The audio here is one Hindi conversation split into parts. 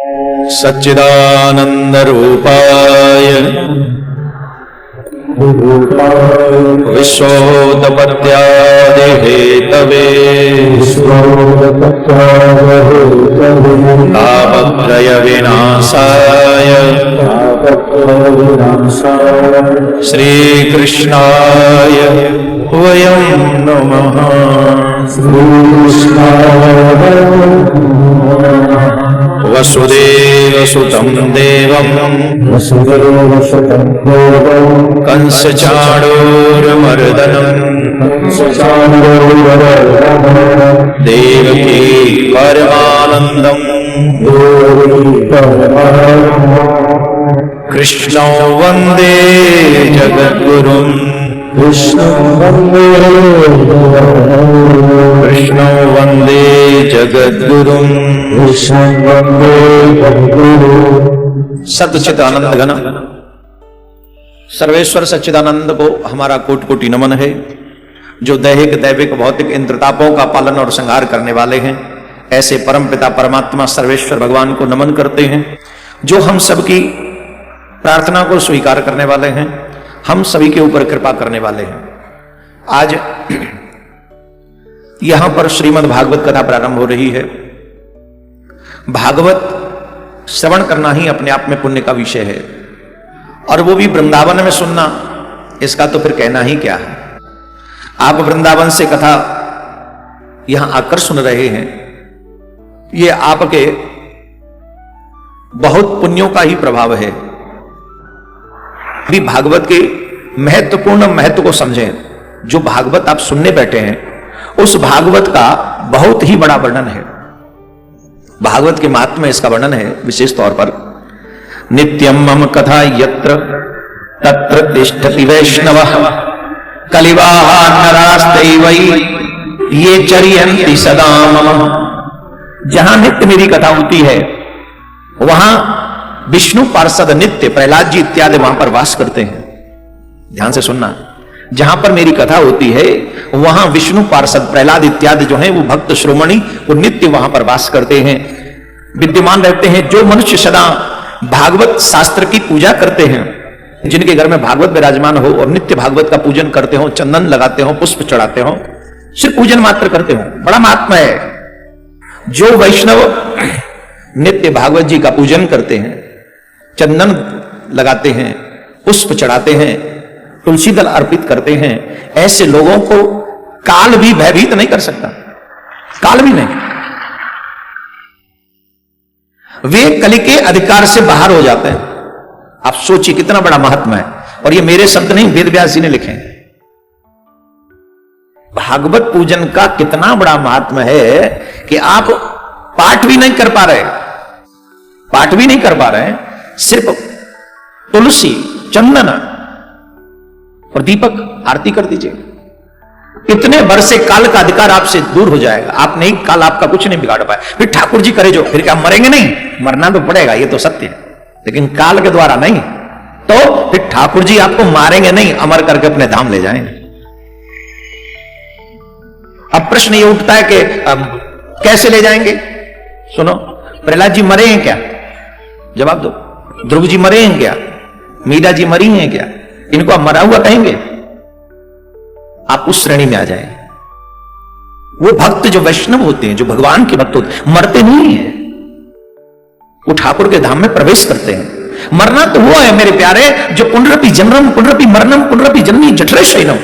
सच्चिदानंद रूपाय विश्वोत्पत्त्यादि हेतवे तापत्रय विनाशाय श्रीकृष्णाय वयं नमः। वसुदेवसुतं देवं कंसचाणूरमर्दनं देवकी परमानन्दं कृष्णो वन्दे जगद्गुरुं कृष्णो वन्दे जगद्गुरुं सच्चिदानंद घन सर्वेश्वर सच्चिदानंद को हमारा कोटि कोटि नमन है, जो दैहिक दैविक भौतिक इंद्रतापों का पालन और संहार करने वाले हैं। ऐसे परम पिता परमात्मा सर्वेश्वर भगवान को नमन करते हैं, जो हम सबकी प्रार्थना को स्वीकार करने वाले हैं, हम सभी के ऊपर कृपा करने वाले हैं। आज यहां पर श्रीमद् भागवत कथा प्रारंभ हो रही है। भागवत श्रवण करना ही अपने आप में पुण्य का विषय है, और वो भी वृंदावन में सुनना, इसका तो फिर कहना ही क्या है। आप वृंदावन से कथा यहां आकर सुन रहे हैं, ये आपके बहुत पुण्यों का ही प्रभाव है। भी भागवत के महत्वपूर्ण महत्व को समझें। जो भागवत आप सुनने बैठे हैं, उस भागवत का बहुत ही बड़ा वर्णन है। भागवत के महात्म्य में इसका वर्णन है विशेष तौर पर। नित्यम मम कथा यत्र तत्र तिष्ठति वैष्णवः कलिवाहा नरास्तैवै ये चर्यन्ति सदा मम। जहां नित्य मेरी कथा होती है, वहां विष्णु पार्षद नित्य प्रहलाद जी इत्यादि वहां पर वास करते हैं। ध्यान से सुनना, जहां पर मेरी कथा होती है, वहां विष्णु पार्षद प्रहलाद इत्यादि जो हैं वो भक्त श्रोमणी, वो नित्य वहां पर वास करते हैं, विद्यमान रहते हैं। जो मनुष्य सदा भागवत शास्त्र की पूजा करते हैं, जिनके घर में भागवत विराजमान हो और नित्य भागवत का पूजन करते हो, चंदन लगाते हो, पुष्प चढ़ाते हो, सिर्फ पूजन मात्र करते हो, बड़ा महात्मा है। जो वैष्णव नित्य भागवत जी का पूजन करते हैं, चंदन लगाते हैं, पुष्प चढ़ाते हैं, तुलसी दल अर्पित करते हैं, ऐसे लोगों को काल भी भयभीत नहीं कर सकता, काल भी नहीं। वे कलि के अधिकार से बाहर हो जाते हैं। आप सोचिए कितना बड़ा महात्मा है। और ये मेरे शब्द नहीं, वेद व्यास जी ने लिखे हैं। भागवत पूजन का कितना बड़ा महात्मा है कि आप पाठ भी नहीं कर पा रहे, पाठ भी नहीं कर पा रहे, सिर्फ तुलसी चंदन और दीपक आरती कर दीजिए, इतने वर्ष से काल का अधिकार आपसे दूर हो जाएगा। आप नहीं, काल आपका कुछ नहीं बिगाड़ पाए। फिर ठाकुर जी करे जो, फिर क्या मरेंगे नहीं? मरना तो पड़ेगा, ये तो सत्य है, लेकिन काल के द्वारा नहीं। तो फिर ठाकुर जी आपको मारेंगे नहीं, अमर करके अपने धाम ले जाएंगे। अब प्रश्न ये उठता है कि कैसे ले जाएंगे? सुनो, प्रहलाद जी मरे हैं क्या? जवाब दो। ध्रुव जी मरे हैं क्या? मीरा जी मरी हैं क्या? इनको आप मरा हुआ कहेंगे? आप उस श्रेणी में आ जाए। वो भक्त जो वैष्णव होते हैं, जो भगवान के भक्त होते हैं, मरते नहीं है, वो ठाकुर के धाम में प्रवेश करते हैं। मरना तो वो है मेरे प्यारे, जो पुनरपि जन्मम पुनरपि मरणम पुनरपि जन्मी जठरे शयनम,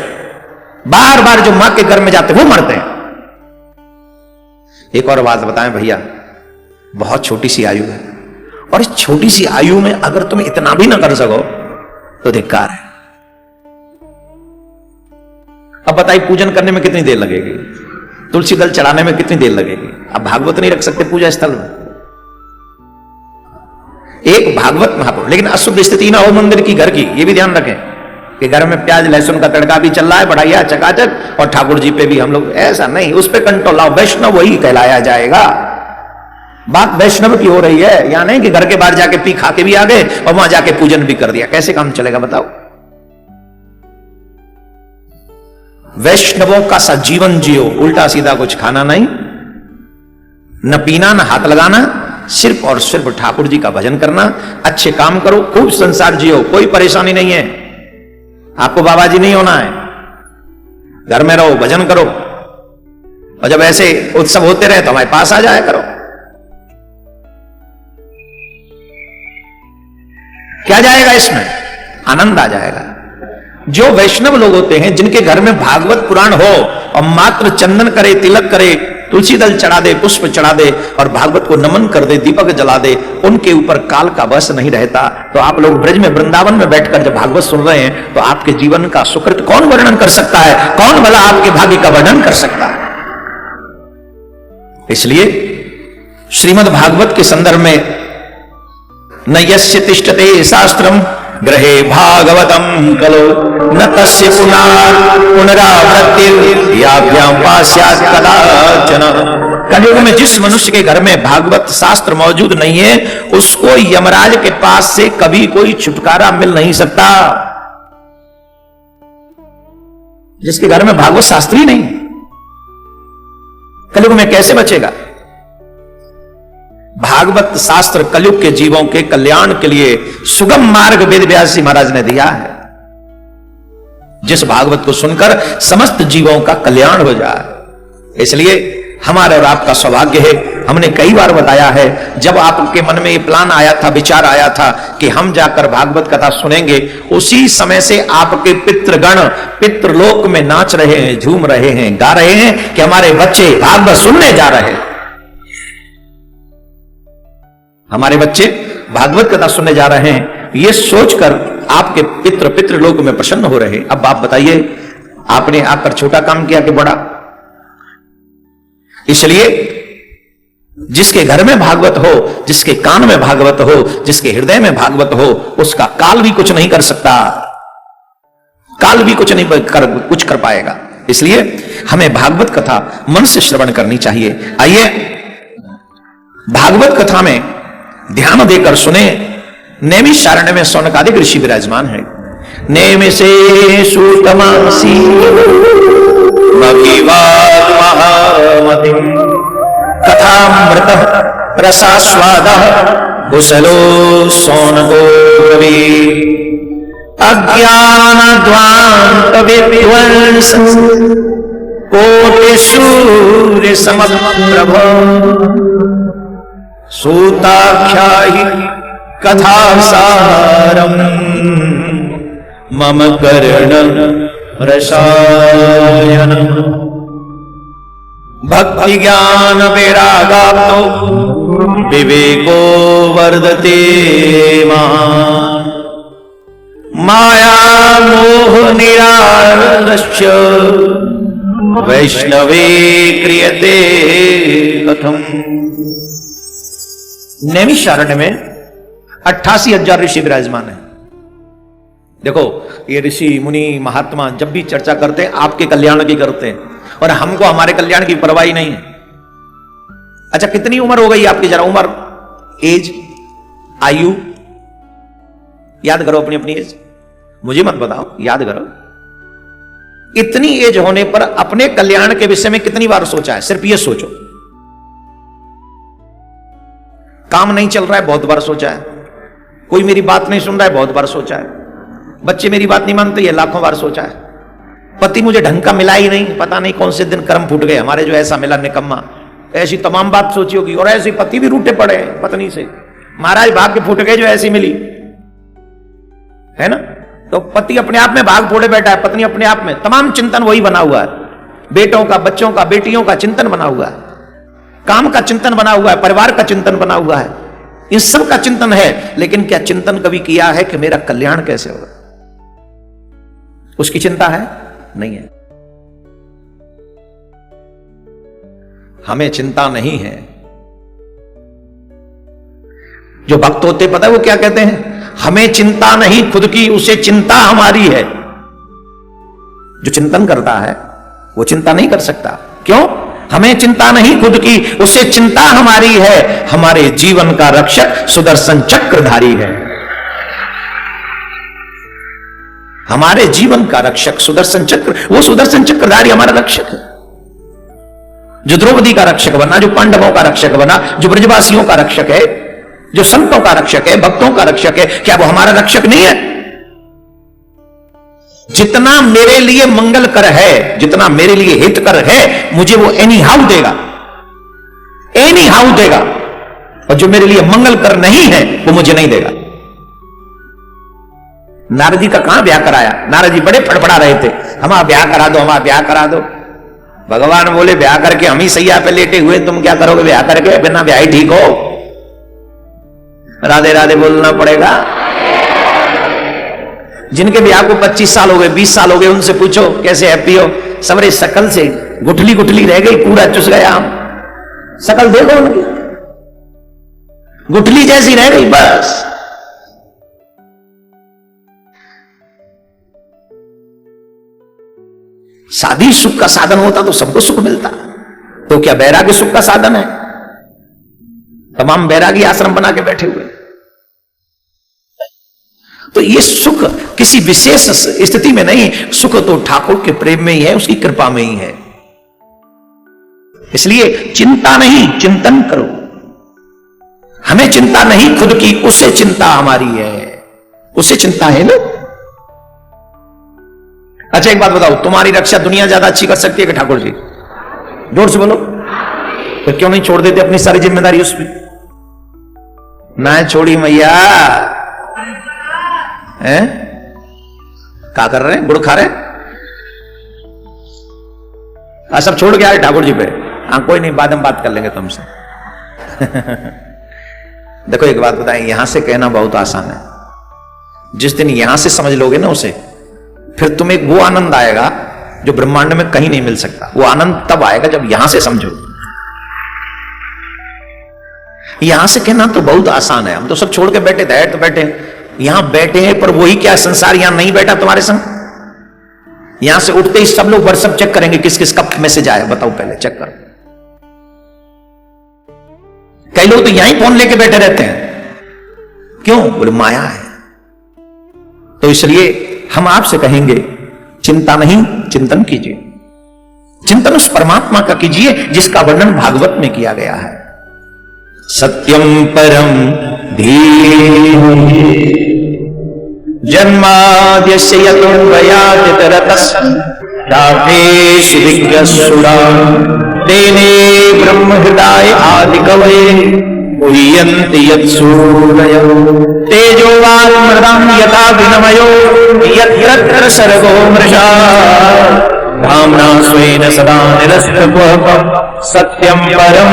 बार बार जो मां के घर में जाते वो मरते हैं। एक और बात बताएं भैया, बहुत छोटी सी आयु है, और इस छोटी सी आयु में अगर तुम इतना भी ना कर सको तो धिक्कार है। अब बताइए, पूजन करने में कितनी देर लगेगी? तुलसी दल चढ़ाने में कितनी देर लगेगी? अब भागवत नहीं रख सकते पूजा स्थल में? एक भागवत महापुरुष, लेकिन अशुद्ध स्थिति ना हो मंदिर की, घर की, ये भी ध्यान रखें कि घर में प्याज लहसुन का तड़का भी चल रहा है, बढ़ाइया चकाचक, और ठाकुर जी पे भी हम लोग, ऐसा नहीं, उस पे कंट्रोल लाओ। वैष्णव वही कहलाया जाएगा। बात वैष्णव की हो रही है, या नहीं कि घर के बाहर जाके पी खा के भी आ गए और वहां जाके पूजन भी कर दिया। कैसे काम चलेगा बताओ? वैष्णवों का सा जीवन जियो, उल्टा सीधा कुछ खाना नहीं, न पीना, न हाथ लगाना, सिर्फ और सिर्फ ठाकुर जी का भजन करना, अच्छे काम करो, खूब संसार जियो, कोई परेशानी नहीं है। आपको बाबा जी नहीं होना है, घर में रहो, भजन करो, और जब ऐसे उत्सव होते रहे तो हमारे पास आ जाया करो। क्या जाएगा इसमें? आनंद आ जाएगा। जो वैष्णव लोग होते हैं जिनके घर में भागवत पुराण हो और मात्र चंदन करे, तिलक करे, तुलसी दल चढ़ा दे, पुष्प चढ़ा दे और भागवत को नमन कर दे, दीपक जला दे, उनके ऊपर काल का वश नहीं रहता। तो आप लोग ब्रज में, वृंदावन में बैठकर जब भागवत सुन रहे हैं तो आपके जीवन का सुकृत कौन वर्णन कर सकता है? कौन भला आपके भाग्य का वर्णन कर सकता है? इसलिए श्रीमद् भागवत के संदर्भ में न यस्य तिष्ठते शास्त्रम ग्रहे भागवतम कलो न तस्य पुनरावृत्तिर्याभ्यां पास्यात् कदाचन। कलयुग में जिस मनुष्य के घर में भागवत शास्त्र मौजूद नहीं है उसको यमराज के पास से कभी कोई छुटकारा मिल नहीं सकता। जिसके घर में भागवत शास्त्र ही नहीं, कलयुग में कैसे बचेगा? भागवत शास्त्र कलयुग के जीवों के कल्याण के लिए सुगम मार्ग वेद व्यास जी महाराज ने दिया है, जिस भागवत को सुनकर समस्त जीवों का कल्याण हो जाए। इसलिए हमारे और आपका सौभाग्य है, हमने कई बार बताया है, जब आपके मन में ये प्लान आया था, विचार आया था कि हम जाकर भागवत कथा सुनेंगे, उसी समय से आपके पितृगण पितृलोक में नाच रहे हैं, झूम रहे हैं, गा रहे हैं कि हमारे बच्चे भागवत सुनने जा रहे हैं, हमारे बच्चे भागवत कथा सुनने जा रहे हैं। ये सोचकर आपके पितृलोक में प्रसन्न हो रहे। अब आप बताइए, आपने आकर छोटा काम किया कि बड़ा? इसलिए जिसके घर में भागवत हो, जिसके कान में भागवत हो, जिसके हृदय में भागवत हो, उसका काल भी कुछ नहीं कर सकता, काल भी कुछ नहीं कर पाएगा। इसलिए हमें भागवत कथा मन से श्रवण करनी चाहिए। आइए भागवत कथा में ध्यान देकर सुने। नैमिषारण्य में शौनकादिक ऋषि विराजमान है। नैमिषे सूतमासी महामतिम कथामृत रसास्वादः कुशलो शौनको कवि अज्ञानध्वान्त विध्वंस कोटि सूर्य समप्रभ सूताख्याहि कथासारम् मम कर्ण रसायन भक्ति ज्ञान वैरागाप्तो विवेको वर्धते माया मोह निरारश्च वैष्णवे क्रियते कथम। नैमिषारण्य में 88,000 ऋषि विराजमान है। देखो, ये ऋषि मुनि महात्मा जब भी चर्चा करते हैं आपके कल्याण की करते हैं, और हमको हमारे कल्याण की परवाह ही नहीं है। अच्छा, कितनी उम्र हो गई आपकी? जरा उम्र, एज, आयु याद करो, अपनी अपनी एज। मुझे मत बताओ, याद करो। इतनी एज होने पर अपने कल्याण के विषय में कितनी बार सोचा है? सिर्फ ये सोचो। काम नहीं चल रहा है, बहुत बार सोचा है। कोई मेरी बात नहीं सुन रहा है, बहुत बार सोचा है। बच्चे मेरी बात नहीं मानते, ये लाखों बार सोचा है। पति मुझे ढंग का मिला ही नहीं, पता नहीं कौन से दिन कर्म फूट गए हमारे, जो ऐसा मिला निकम्मा। ऐसी तमाम बात सोची होगी। और ऐसे पति भी रूठे पड़े हैं पत्नी से, महाराज भाग्य फूट गए जो ऐसी मिली, है ना। तो पति अपने आप में भाग फोड़े बैठा है, पत्नी अपने आप में, तमाम चिंतन वही बना हुआ है। बेटों का, बच्चों का, बेटियों का चिंतन बना हुआ है, काम का चिंतन बना हुआ है, परिवार का चिंतन बना हुआ है। इन सब का चिंतन है, लेकिन क्या चिंतन कभी किया है कि मेरा कल्याण कैसे होगा? उसकी चिंता है? नहीं है। हमें चिंता नहीं है। जो भक्त होते पता है वो क्या कहते हैं? हमें चिंता नहीं खुद की, उसे चिंता हमारी है। जो चिंतन करता है वो चिंता नहीं कर सकता। क्यों? हमें चिंता नहीं खुद की, उसे चिंता हमारी है। हमारे जीवन का रक्षक सुदर्शन चक्रधारी है। हमारे जीवन का रक्षक सुदर्शन चक्र, वो सुदर्शन चक्रधारी हमारा रक्षक है। जो द्रौपदी का रक्षक बना, जो पांडवों का रक्षक बना, जो ब्रजवासियों का रक्षक है, जो संतों का रक्षक है, भक्तों का रक्षक है, क्या वो हमारा रक्षक नहीं है? जितना मेरे लिए मंगलकर है, जितना मेरे लिए हितकर है, मुझे वो एनी हाउ देगा, एनी हाउ देगा। और जो मेरे लिए मंगलकर नहीं है वो मुझे नहीं देगा। नारद जी का कहां ब्याह कराया? नारद जी बड़े फड़फड़ा रहे थे, हमारा ब्याह करा दो, हमारा ब्याह करा दो। भगवान बोले ब्याह करके हम ही सैया पे लेटे हुए, तुम क्या करोगे ब्याह करके? बिना ब्याह ही ठीक हो। राधे राधे बोलना पड़ेगा। जिनके ब्याह को 25 साल हो गए, 20 साल हो गए, उनसे पूछो कैसे हैप्पी हो? सबरे शकल से गुठली गुठली रह गई, पूरा चुस गया आम। शकल देखो उनकी, गुठली जैसी रह गई बस। शादी सुख का साधन होता तो सबको सुख मिलता, तो क्या बैरागी सुख का साधन है? तमाम बैरागी आश्रम बना के बैठे हुए। तो ये सुख किसी विशेष स्थिति में नहीं, सुख तो ठाकुर के प्रेम में ही है, उसकी कृपा में ही है। इसलिए चिंता नहीं, चिंतन करो। हमें चिंता नहीं खुद की, उसे चिंता हमारी है, उसे चिंता है ना। अच्छा एक बात बताओ, तुम्हारी रक्षा दुनिया ज्यादा अच्छी कर सकती है कि ठाकुर जी? जोर से बोलो। तो क्यों नहीं छोड़ देते अपनी सारी जिम्मेदारी उस पर? ना छोड़ी मैया हैं? क्या कर रहे हैं? गुड़ खा रहे हैं? सब छोड़ के आए ठाकुर जी पे। हाँ कोई नहीं, बाद में बात कर लेंगे तुमसे। देखो एक बात बताएं, यहां से कहना बहुत आसान है, जिस दिन यहां से समझ लोगे ना उसे, फिर तुम्हें वो आनंद आएगा जो ब्रह्मांड में कहीं नहीं मिल सकता। वो आनंद तब आएगा जब यहां से समझो। यहां से कहना तो बहुत आसान है, हम तो सब छोड़ के बैठे थे, तो बैठे यहां बैठे हैं, पर वही क्या संसार यहां नहीं बैठा तुम्हारे संग? यहां से उठते ही सब लोग व्हाट्सएप चेक करेंगे किस किस का मैसेज आया, बताओ पहले चेक करो। कई लोग तो यहीं फोन लेके बैठे रहते हैं, क्यों? बोले माया है। तो इसलिए हम आपसे कहेंगे चिंता नहीं, चिंतन कीजिए। चिंतन उस परमात्मा का कीजिए जिसका वर्णन भागवत में किया गया है। सत्यम परम धीमहि जन्माद्यस्य यतोऽन्वयादितरतस्यार्थेषु विघ्नस्फुटान् तेने ब्रह्महृदाय आदिकवये मुह्यन्ति यत्सूरयो तेजोवान्मृतं यथा विनिमयो यत्र सर्गो मृषा धाम्ना स्वेन सदा निरस्तकुहकं सत्यम परम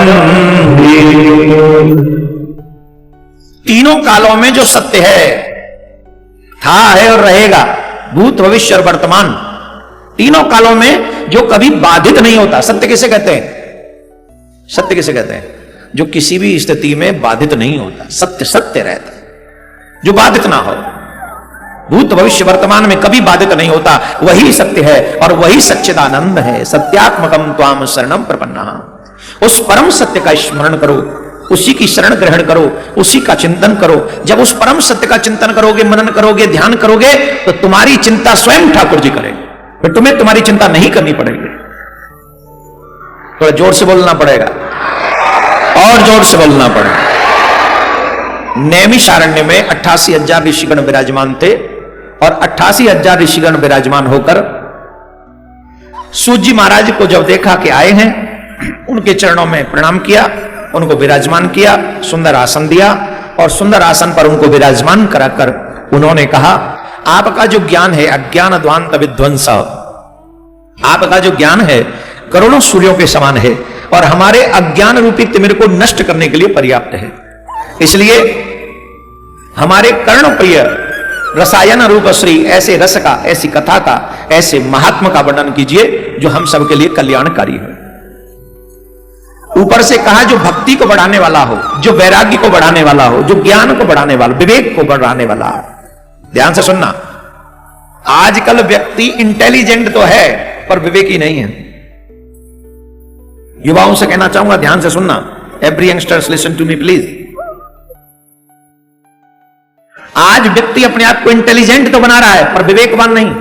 धीमहि। तीनों कालों में जो सत्य है, था, है और रहेगा, भूत भविष्य और वर्तमान, तीनों कालों में जो कभी बाधित नहीं होता। सत्य किसे कहते हैं? सत्य किसे कहते हैं? जो किसी भी स्थिति में बाधित नहीं होता। सत्य सत्य रहता, जो बाधित ना हो। भूत भविष्य वर्तमान में कभी बाधित नहीं होता, वही सत्य है और वही सच्चिदानंद है। सत्यात्मकम त्वाम शरणम प्रपन्नः। उस परम सत्य का स्मरण करो, उसी की शरण ग्रहण करो, उसी का चिंतन करो। जब उस परम सत्य का चिंतन करोगे, मनन करोगे, ध्यान करोगे, तो तुम्हारी चिंता स्वयं ठाकुर जी करेंगे, फिर तुम्हें तुम्हारी चिंता नहीं करनी पड़ेगी। थोड़ा जोर से बोलना पड़ेगा, और जोर से बोलना पड़ेगा। नैमिषारण्य में 88,000 ऋषिगण विराजमान थे और 88,000 ऋषिगण विराजमान होकर सूत जी महाराज को जब देखा कि आए हैं, उनके चरणों में प्रणाम किया, उनको विराजमान किया, सुंदर आसन दिया और सुंदर आसन पर उनको विराजमान कराकर उन्होंने कहा, आपका जो ज्ञान है अज्ञान ध्वांत विध्वंस, आपका जो ज्ञान है करोड़ों सूर्यों के समान है और हमारे अज्ञान रूपी तिमिर को नष्ट करने के लिए पर्याप्त है। इसलिए हमारे कर्ण प्रिय रसायन रूप श्री ऐसे रस का, ऐसी कथा का, ऐसे महात्मा का वर्णन कीजिए जो हम सबके लिए कल्याणकारी है। ऊपर से कहा जो भक्ति को बढ़ाने वाला हो, जो वैराग्य को बढ़ाने वाला हो, जो ज्ञान को बढ़ाने वाला, विवेक को बढ़ाने वाला हो। ध्यान से सुनना, आजकल व्यक्ति इंटेलिजेंट तो है पर विवेकी नहीं है। युवाओं से कहना चाहूंगा, ध्यान से सुनना, every youngsters listen to me please. आज व्यक्ति अपने आप को इंटेलिजेंट तो बना रहा है पर विवेकवान नहीं।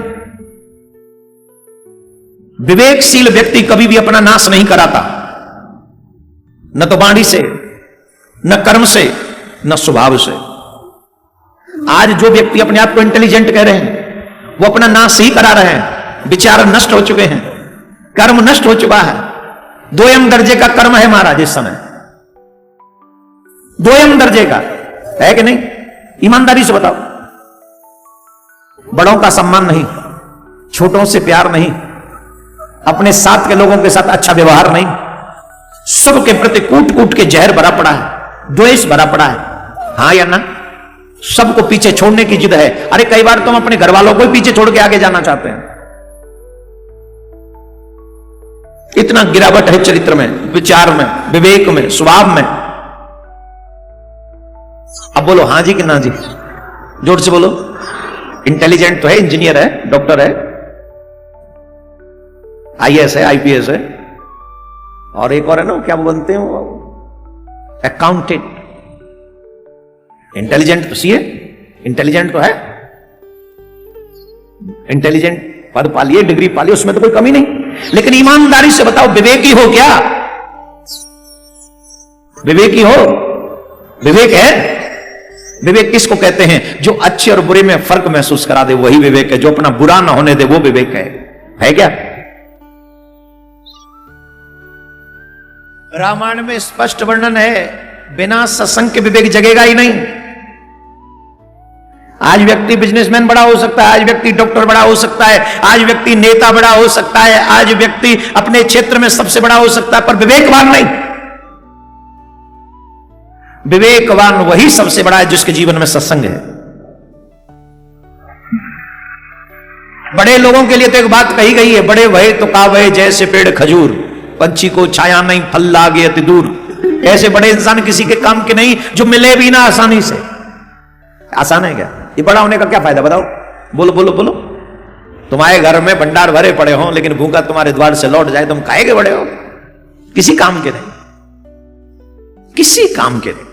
विवेकशील व्यक्ति कभी भी अपना नाश नहीं कराता, न तो वाणी से, न कर्म से, न स्वभाव से। आज जो व्यक्ति अपने आप को इंटेलिजेंट कह रहे हैं वो अपना नाश ही करा रहे हैं। विचार नष्ट हो चुके हैं, कर्म नष्ट हो चुका है। दोयम दर्जे का कर्म है महाराज इस समय, दोयम दर्जे का है कि नहीं? ईमानदारी से बताओ। बड़ों का सम्मान नहीं, छोटों से प्यार नहीं, अपने साथ के लोगों के साथ अच्छा व्यवहार नहीं, सबके प्रति कूट कूट के जहर भरा पड़ा है, द्वेष भरा पड़ा है। हां या ना? सबको पीछे छोड़ने की जिद है। अरे कई बार तुम अपने घर वालों को ही पीछे छोड़ के आगे जाना चाहते हैं। इतना गिरावट है चरित्र में, विचार में, विवेक में, स्वभाव में। अब बोलो हां जी कि ना जी? जोर से बोलो। इंटेलिजेंट तो है, इंजीनियर है, डॉक्टर है, आईएएस है, आईपीएस है, और एक और है ना, क्या बोलते हैं वो, अकाउंटेंट। इंटेलिजेंट तो सीए, इंटेलिजेंट तो है, इंटेलिजेंट पद पालिए, डिग्री पालिए, उसमें तो कोई कमी नहीं। लेकिन ईमानदारी से बताओ, विवेकी हो क्या? विवेकी हो? विवेक है? विवेक किसको कहते हैं? जो अच्छे और बुरे में फर्क महसूस करा दे, वही विवेक है। जो अपना बुरा ना होने दे, वो विवेक है क्या? रामायण में स्पष्ट वर्णन है, बिना सत्संग के विवेक जगेगा ही नहीं। आज व्यक्ति बिजनेसमैन बड़ा हो सकता है, आज व्यक्ति डॉक्टर बड़ा हो सकता है, आज व्यक्ति नेता बड़ा हो सकता है, आज व्यक्ति अपने क्षेत्र में सबसे बड़ा हो सकता है, पर विवेकवान नहीं। विवेकवान वही सबसे बड़ा है जिसके जीवन में सत्संग है। बड़े लोगों के लिए तो एक बात कही गई है, बड़े भय तो कावे जैसे पेड़ खजूर, पंछी को छाया नहीं फल लागे अति दूर। ऐसे बड़े इंसान किसी के काम के नहीं जो मिले भी ना आसानी से। आसान है क्या? ये बड़ा होने का क्या फायदा बताओ? बोलो बोलो बोलो। तुम्हारे घर में भंडार भरे पड़े हो, लेकिन भूखा तुम्हारे द्वार से लौट जाए, तुम काहे के बड़े हो? किसी काम के नहीं, किसी काम के नहीं।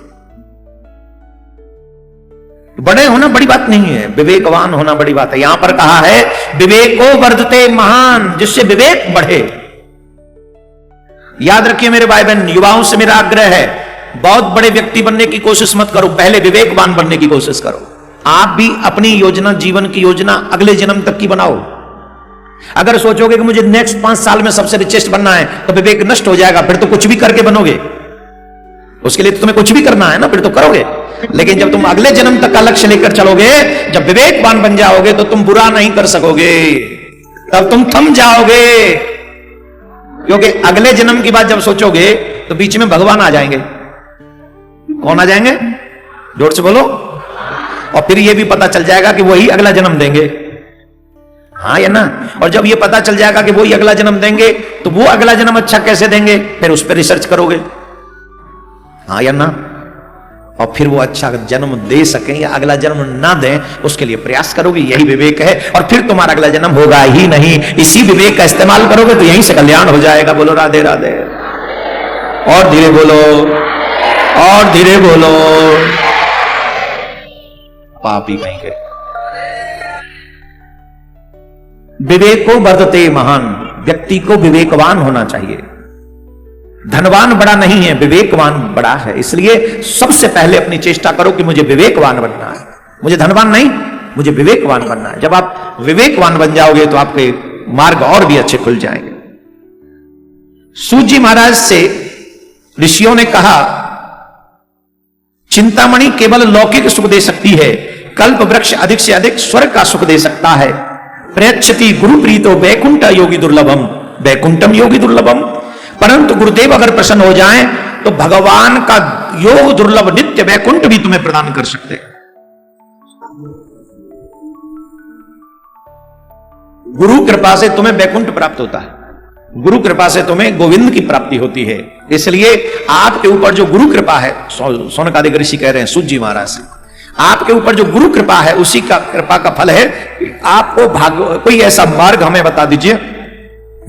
बड़े होना बड़ी बात नहीं है, विवेकवान होना बड़ी बात है। यहां पर कहा है विवेको वर्धते महान, जिससे विवेक बढ़े। याद रखिए मेरे भाई बहन, युवाओं से मेरा आग्रह है, बहुत बड़े व्यक्ति बनने की कोशिश मत करो, पहले विवेकवान बनने की कोशिश करो। आप भी अपनी योजना, जीवन की योजना अगले जन्म तक की बनाओ। अगर सोचोगे कि मुझे नेक्स्ट 5 साल में सबसे रिचेस्ट बनना है, तो विवेक नष्ट हो जाएगा, फिर तो कुछ भी करके बनोगे। उसके लिए तो तुम्हें कुछ भी करना है ना, फिर तो करोगे। लेकिन जब तुम अगले जन्म तक का लक्ष्य लेकर चलोगे, जब विवेकवान बन जाओगे, तो तुम बुरा नहीं कर सकोगे, तब तुम थम जाओगे। क्योंकि अगले जन्म की बात जब सोचोगे तो बीच में भगवान आ जाएंगे। कौन आ जाएंगे? जोर से बोलो। और फिर यह भी पता चल जाएगा कि वही अगला जन्म देंगे। हाँ या ना? और जब यह पता चल जाएगा कि वही अगला जन्म देंगे, तो वो अगला जन्म अच्छा कैसे देंगे, फिर उस पर रिसर्च करोगे। हाँ या ना? और फिर वो अच्छा जन्म दे सकें या अगला जन्म ना दें, उसके लिए प्रयास करोगे। यही विवेक है। और फिर तुम्हारा अगला जन्म होगा ही नहीं। इसी विवेक का इस्तेमाल करोगे तो यहीं से कल्याण हो जाएगा। बोलो राधे राधे। और धीरे बोलो, और धीरे बोलो। पापी कहीं के। विवेको वर्धते महान, व्यक्ति को विवेकवान होना चाहिए। धनवान बड़ा नहीं है, विवेकवान बड़ा है। इसलिए सबसे पहले अपनी चेष्टा करो कि मुझे विवेकवान बनना है। मुझे धनवान नहीं, मुझे विवेकवान बनना है। जब आप विवेकवान बन जाओगे तो आपके मार्ग और भी अच्छे खुल जाएंगे। सूत जी महाराज से ऋषियों ने कहा, चिंतामणि केवल लौकिक सुख दे सकती है, कल्प वृक्ष अधिक से अधिक स्वर्ग का सुख दे सकता है। प्रयच्छति गुरु प्रीतो वैकुंठ योगी दुर्लभम, वैकुंठम योगी दुर्लभम। परंतु गुरुदेव अगर प्रसन्न हो जाएं तो भगवान का योग दुर्लभ नित्य वैकुंठ भी तुम्हें प्रदान कर सकते हैं। गुरु कृपा से तुम्हें वैकुंठ प्राप्त होता है, गुरु कृपा से तुम्हें गोविंद की प्राप्ति होती है। इसलिए आपके ऊपर जो गुरु कृपा है, सौनकादिक ऋषि कह रहे हैं सूत जी महाराज से, आपके ऊपर जो गुरु कृपा है उसी का कृपा का फल है। आपको कोई ऐसा मार्ग हमें बता दीजिए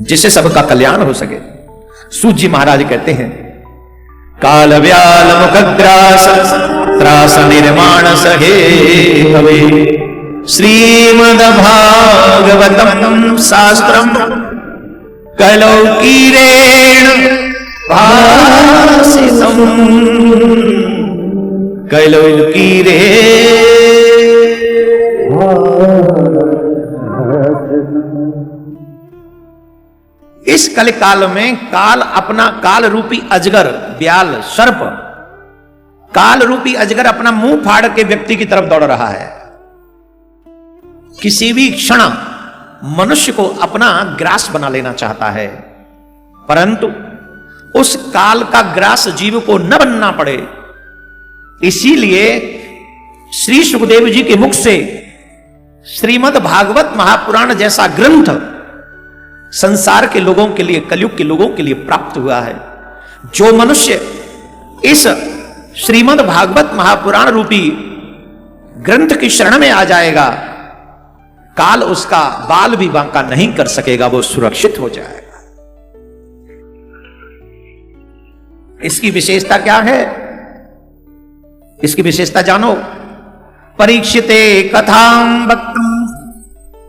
जिससे सबका कल्याण हो सके। सूत जी महाराज कहते हैं, काल व्याल मुखग्रास त्रास निर्माण सहे हवे, श्रीमद् भागवतम शास्त्रम कलौ कीरेण भासितम कैलोकीरे। इस कल काल में काल अपना काल रूपी अजगर, ब्याल, सर्प, काल रूपी अजगर अपना मुंह फाड़ के व्यक्ति की तरफ दौड़ रहा है। किसी भी क्षण मनुष्य को अपना ग्रास बना लेना चाहता है, परंतु उस काल का ग्रास जीव को न बनना पड़े, इसीलिए श्री सुखदेव जी के मुख से श्रीमद् भागवत महापुराण जैसा ग्रंथ संसार के लोगों के लिए, कलयुग के लोगों के लिए प्राप्त हुआ है। जो मनुष्य इस श्रीमद् भागवत महापुराण रूपी ग्रंथ की शरण में आ जाएगा, काल उसका बाल भी बांका नहीं कर सकेगा, वो सुरक्षित हो जाएगा। इसकी विशेषता क्या है? इसकी विशेषता जानो। परीक्षिते कथां वक्तुं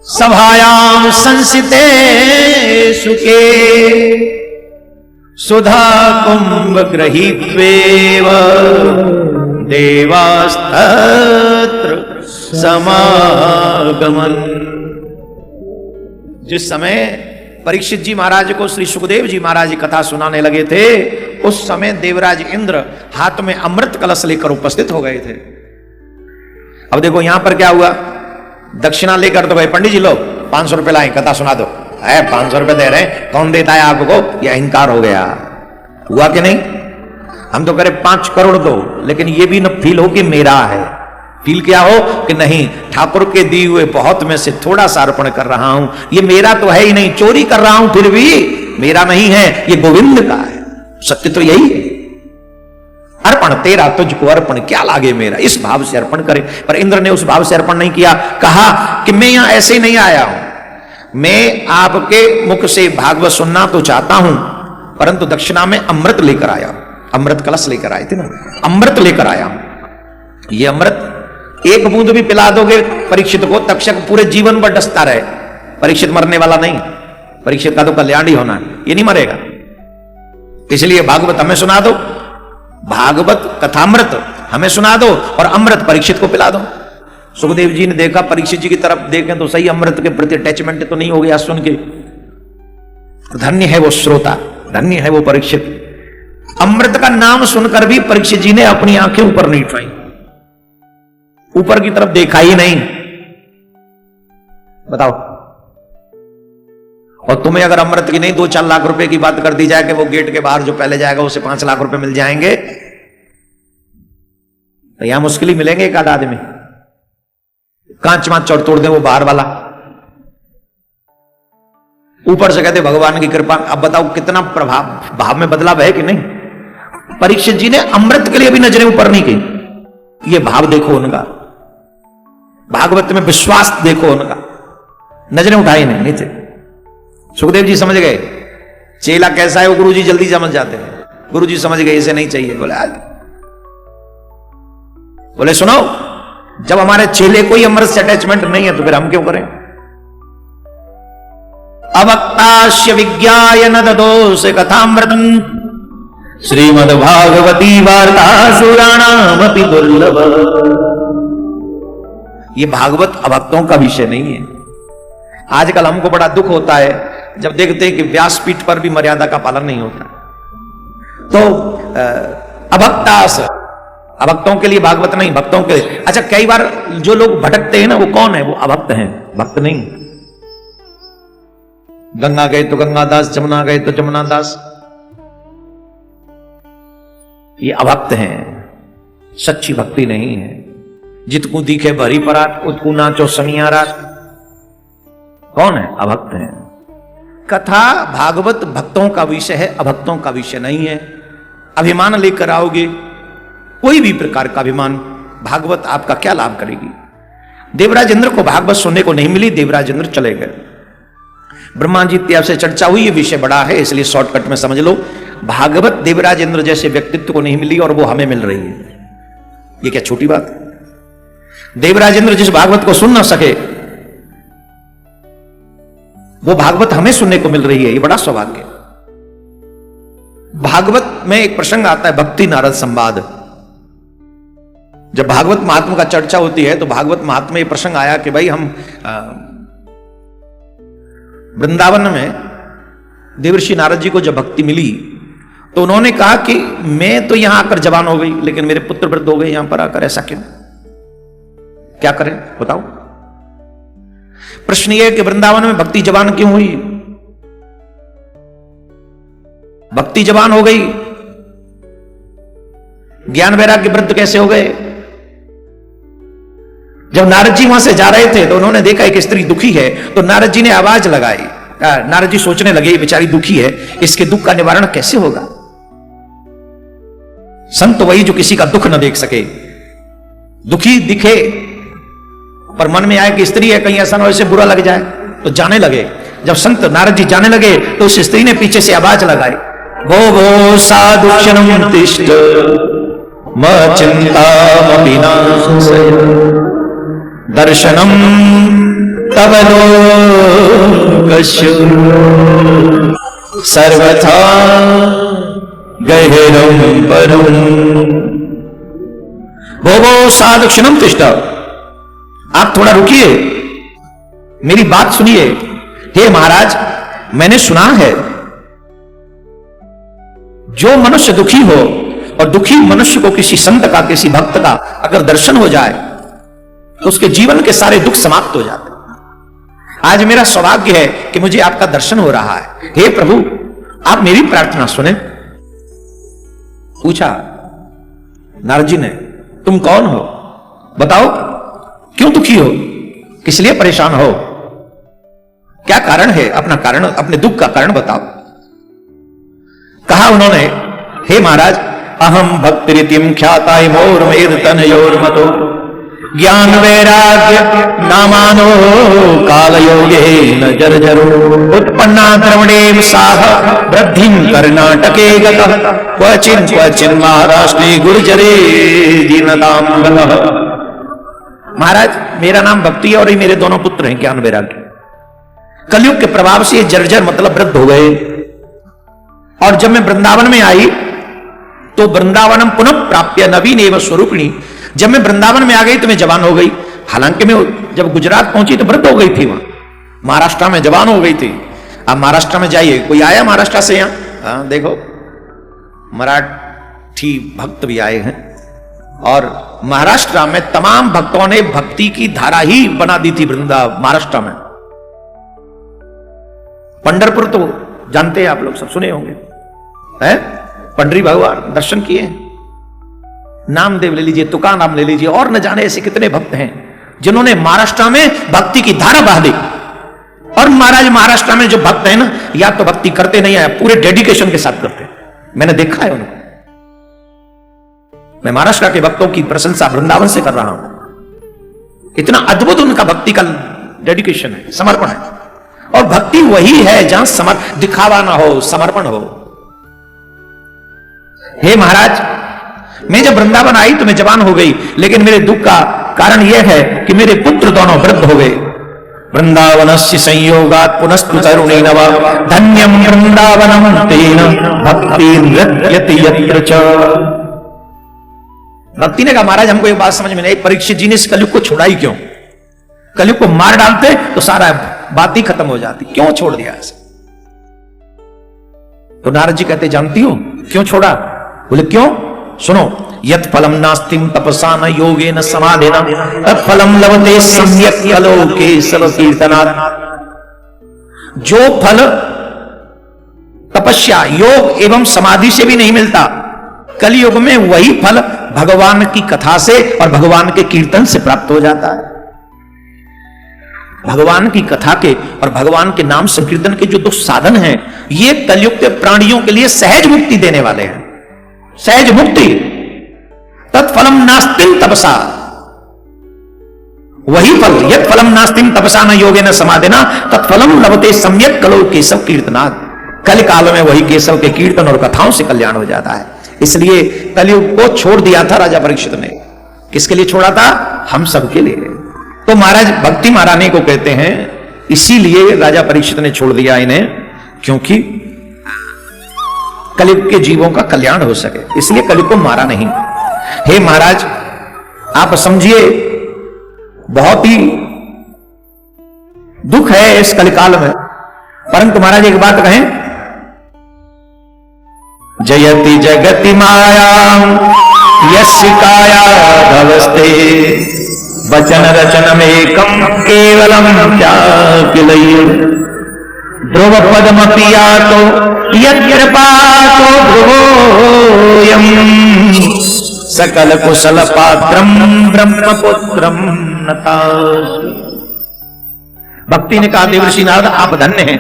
सभायां संसिते सुखे सुधा कुंभ गृहीत्वेव देवास्तत्र समागमन। जिस समय परीक्षित जी महाराज को श्री सुखदेव जी महाराज जी कथा सुनाने लगे थे, उस समय देवराज इंद्र हाथ में अमृत कलश लेकर उपस्थित हो गए थे। अब देखो यहां पर क्या हुआ, दक्षिणा लेकर तो भाई पंडित जी लो 500 रुपए लाए, कथा सुना दो। 500 रुपए दे रहे हैं, कौन देता है आपको? यह अहंकार हो गया। हुआ कि नहीं? हम तो करें 5 करोड़ दो, लेकिन ये भी न फील हो कि मेरा है। फील क्या हो कि नहीं, ठाकुर के दिए हुए बहुत में से थोड़ा सा अर्पण कर रहा हूं, ये मेरा तो है ही नहीं, चोरी कर रहा हूं फिर भी मेरा नहीं है, ये गोविंद का है। सत्य तो यही है। अर्पण तेरा तुझको अर्पण क्या लागे मेरा, इस भाव से अर्पण करे। पर इंद्र ने उस भाव से अर्पण नहीं किया। कहा कि मैं यहां ऐसे ही नहीं आया हूं, मैं आपके मुख से भागवत सुनना तो चाहता हूं, परंतु दक्षिणा में अमृत लेकर आया। अमृत कलश लेकर आए थे ना, अमृत लेकर आया हूं। ये अमृत एक बूंद भी पिला दोगे परीक्षित को, तक्षक पूरे जीवन भर डसता रहे। परीक्षित मरने वाला नहीं, परीक्षित का तो कल्याण ही होना है, ये नहीं मरेगा। इसलिए भागवत हमें सुना दो, भागवत कथामृत हमें सुना दो, और अमृत परीक्षित को पिला दो। सुखदेव जी ने देखा, परीक्षित जी की तरफ देखें तो सही, अमृत के प्रति अटैचमेंट तो नहीं हो गया सुन के। धन्य है वो श्रोता, धन्य है वो परीक्षित। अमृत का नाम सुनकर भी परीक्षित जी ने अपनी आंखें ऊपर नहीं उठाई, ऊपर की तरफ देखा ही नहीं। बताओ, और तुम्हें अगर अमृत की नहीं 2-4 लाख रुपए की बात कर दी जाए कि वो गेट के बाहर जो पहले जाएगा उसे 5 लाख रुपए मिल जाएंगे, तो यहां मुश्किल ही मिलेंगे एक आध आदमी। कांच मांच चौड़ तोड़ दे वो बाहर वाला, ऊपर से कहते भगवान की कृपा। अब बताओ कितना प्रभाव भाव में बदलाव है कि नहीं। परीक्षित जी ने अमृत के लिए भी नजरें ऊपर नहीं की। ये भाव देखो उनका, भागवत में विश्वास देखो उनका, नजरें उठाई नहीं नीचे। सुखदेव जी समझ गए चेला कैसा है, वो गुरु जी जल्दी समझ जाते हैं। गुरु जी समझ गए इसे नहीं चाहिए। बोले सुनो, जब हमारे चेले को ही अमृत से अटैचमेंट नहीं है तो फिर हम क्यों करें। अवक्तास्य विज्ञाय न ददोस कथामृतम श्रीमद्भागवती वार्ता सुराणामपि दुर्लभ। ये भागवत अभक्तों का विषय नहीं है। आजकल हमको बड़ा दुख होता है जब देखते हैं कि व्यासपीठ पर भी मर्यादा का पालन नहीं होता। तो अभक्तास, अभक्तों के लिए भागवत नहीं, भक्तों के लिए। अच्छा, कई बार जो लोग भटकते हैं ना, वो कौन है? वो अभक्त हैं, भक्त नहीं। गंगा गए तो गंगादास, जमुना गए तो जमुनादास, ये अभक्त हैं, सच्ची भक्ति नहीं है। जितकू दिखे भरी परात, उतकू नाचो सनिया रात। कौन है? अभक्त हैं। कथा भागवत भक्तों का विषय है, अभक्तों का विषय नहीं है। अभिमान लेकर आओगे, कोई भी प्रकार का अभिमान, भागवत आपका क्या लाभ करेगी। देवराज इंद्र को भागवत सुनने को नहीं मिली, देवराज इंद्र चले गए। ब्रह्मा जी इत्यादि से चर्चा हुई, ये विषय बड़ा है इसलिए शॉर्टकट में समझ लो। भागवत देवराज इंद्र जैसे व्यक्तित्व को नहीं मिली और वो हमें मिल रही है। ये क्या छोटी बात है। देवराज इंद्र जिस भागवत को सुन ना सके, वो भागवत हमें सुनने को मिल रही है, ये बड़ा सौभाग्य। भागवत में एक प्रसंग आता है, भक्ति नारद संवाद। जब भागवत महात्मा का चर्चा होती है तो भागवत महात्मा में यह प्रसंग आया कि भाई हम वृंदावन में देवर्षि नारद जी को जब भक्ति मिली तो उन्होंने कहा कि मैं तो यहां आकर जवान हो गई, लेकिन मेरे पुत्र वृद्ध हो गए यहां पर आकर, ऐसा क्यों? क्या करें बताओ? प्रश्न यह है कि वृंदावन में भक्ति जवान क्यों हुई? भक्ति जवान हो गई, ज्ञान वैराग्य वृद्ध कैसे हो गए? जब नारद जी वहां से जा रहे थे तो उन्होंने देखा एक स्त्री दुखी है, तो नारद जी ने आवाज लगाई। नारद जी सोचने लगे बेचारी दुखी है, इसके दुख का निवारण कैसे होगा? संत वही जो किसी का दुख न देख सके, दुखी दिखे पर मन में आए कि स्त्री है, कहीं ऐसा ना हो इसे बुरा लग जाए, तो जाने लगे। जब संत नारद जी जाने लगे तो उस स्त्री ने पीछे से आवाज लगाई, वो साधु क्षणं तिष्ठ म चिंतामपि नाशय दर्शनम तव लोकस्य सर्वथा गहरम परम। वो साधु क्षणं तिष्ठ, आप थोड़ा रुकिए, मेरी बात सुनिए। हे महाराज, मैंने सुना है जो मनुष्य दुखी हो और दुखी मनुष्य को किसी संत का, किसी भक्त का अगर दर्शन हो जाए तो उसके जीवन के सारे दुख समाप्त हो जाते हैं। आज मेरा सौभाग्य है कि मुझे आपका दर्शन हो रहा है। हे प्रभु, आप मेरी प्रार्थना सुने। पूछा नारद जी ने, तुम कौन हो? बताओ, क्यों दुखी हो? किस लिए परेशान हो? क्या कारण है? अपना कारण, अपने दुख का कारण बताओ। कहा उन्होंने, हे महाराज, अहम भक्तिरितिम ख्याता मोर तनयोर्मतो ज्ञान वैराग्य नामानो काल योगे न जर्जरो उत्पन्ना द्रवणे साह वृद्धिं कर्नाटके गतः क्वचिन् क्वचिन् महाराष्ट्रे गुर्जरे दीनतां गतः। महाराज, मेरा नाम भक्ति है और ये मेरे दोनों पुत्र हैं ज्ञान वैराग्य। कलयुग के प्रभाव से ये जर्जर मतलब वृद्ध हो गए, और जब मैं वृंदावन में आई तो वृंदावनम पुनः प्राप्य नवीन एवं स्वरूपिणी, जब मैं वृंदावन में आ गई तो मैं जवान हो गई। हालांकि मैं जब गुजरात पहुंची तो वृद्ध हो गई थी, वहां महाराष्ट्र में जवान हो गई थी। अब महाराष्ट्र में जाइए, कोई आया महाराष्ट्र से यहां? हाँ, देखो मराठी भक्त भी आए हैं, और महाराष्ट्र में तमाम भक्तों ने भक्ति की धारा ही बना दी थी। महाराष्ट्र में पंढरपुर तो जानते हैं आप लोग, सब सुने होंगे, है? पंडरी भगवान दर्शन किए, नामदेव ले लीजिए, तुकाराम ले लीजिए, और न जाने ऐसे कितने भक्त हैं जिन्होंने महाराष्ट्र में भक्ति की धारा बहा दी। और महाराज, महाराष्ट्र में जो भक्त हैं ना, या तो भक्ति करते नहीं है, पूरे डेडिकेशन के साथ करते। मैंने देखा है उनको। मैं महाराष्ट्र के भक्तों की प्रशंसा वृंदावन से कर रहा हूं। इतना अद्भुत उनका भक्ति का डेडिकेशन है, समर्पण है। और भक्ति वही है जहां दिखावा ना हो, समर्पण हो। हे महाराज, मैं जब वृंदावन आई तो मैं जवान हो गई, लेकिन मेरे दुख का कारण यह है कि मेरे पुत्र दोनों वृद्ध हो गए। वृंदावनस्य संयोगात् पुनस्तु तरुणेन वा धन्यं वृंदावनं तेन भक्ति नृत्यति यत्र च। भक्ति ने कहा, महाराज हमको एक बात समझ में नहीं, परीक्षित जी ने इस कलयुग को छोड़ा ही क्यों? कलयुग को मार डालते तो सारा बात ही खत्म हो जाती, क्यों छोड़ दिया ऐसे? तो नारद जी कहते, जानती हो क्यों छोड़ा? बोले क्यों? सुनो, यत् फलम नास्तिम तपसा न योगे न समाधेन तत्फलम लभते सम्यक् कलोके सर्व कीर्तनात्। जो फल तपस्या, योग एवं समाधि से भी नहीं मिलता, कलयुग में वही फल भगवान की कथा से और भगवान के कीर्तन से प्राप्त हो जाता है। भगवान की कथा के और भगवान के नाम संकीर्तन के जो दो साधन हैं, ये कलयुग के प्राणियों के लिए सहज मुक्ति देने वाले हैं। सहज मुक्ति, तत्फलम नास्तिम तपसा, वही फल, यत् फलम नास्तिम तपसा न योगेन समाधिना तत्फलम लभते सम्यक् कलो केशव कीर्तनात्। कल काल में वही केशव के कीर्तन और कथाओं से कल्याण हो जाता है। इसलिए कलयुग को छोड़ दिया था राजा परीक्षित ने। किसके लिए छोड़ा था? हम सबके लिए। तो महाराज भक्ति महारानी को कहते हैं, इसीलिए राजा परीक्षित ने छोड़ दिया इन्हें, क्योंकि कलियुग के जीवों का कल्याण हो सके, इसलिए कलियुग को मारा नहीं। हे महाराज, आप समझिए बहुत ही दुख है इस कलिकाल में, परंतु महाराज एक बात कहें, जयति जगति माया यस्य काया धवस्ते वचन रचनमेकं केवलम चाकिलय्य ध्रुव पदमपि यातो यत्कृपातो ध्रुवोऽयम् सकल कुशल पात्रम ब्रह्मपुत्रम नतास्मि। भक्ति ने कहा, देवर्षि नारद आप धन्य हैं,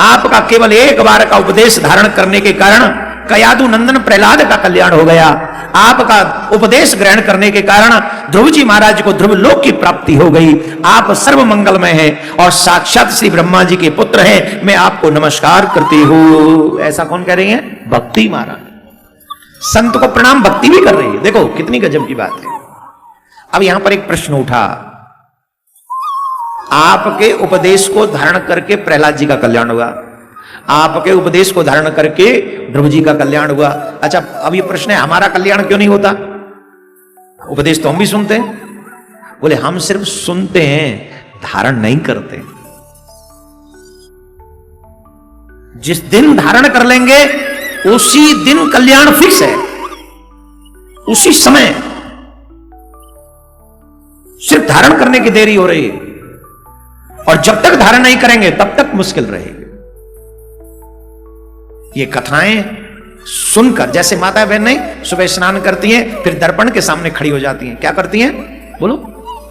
आपका केवल एक बार का उपदेश धारण करने के कारण कयादु नंदन प्रहलाद का कल्याण हो गया। आपका उपदेश ग्रहण करने के कारण ध्रुव जी महाराज को ध्रुव लोक की प्राप्ति हो गई। आप सर्व मंगलमय हैं और साक्षात श्री ब्रह्मा जी के पुत्र हैं। मैं आपको नमस्कार करती हूं। ऐसा कौन कह रही है? भक्ति महाराज। संत को प्रणाम, भक्ति भी कर रही है। देखो कितनी गजब की बात है। अब यहां पर एक प्रश्न उठा, आपके उपदेश को धारण करके प्रहलाद जी का कल्याण हुआ, आपके उपदेश को धारण करके ध्रुव जी का कल्याण हुआ। अच्छा, अब ये प्रश्न है, हमारा कल्याण क्यों नहीं होता? उपदेश तो हम भी सुनते हैं। बोले हम सिर्फ सुनते हैं, धारण नहीं करते। जिस दिन धारण कर लेंगे उसी दिन कल्याण फिक्स है, उसी समय। सिर्फ धारण करने की देरी हो रही है, और जब तक धारण नहीं करेंगे तब तक मुश्किल रहेगी। ये कथाएं सुनकर, जैसे माता बहन नहीं सुबह स्नान करती हैं, फिर दर्पण के सामने खड़ी हो जाती हैं, क्या करती हैं? बोलो,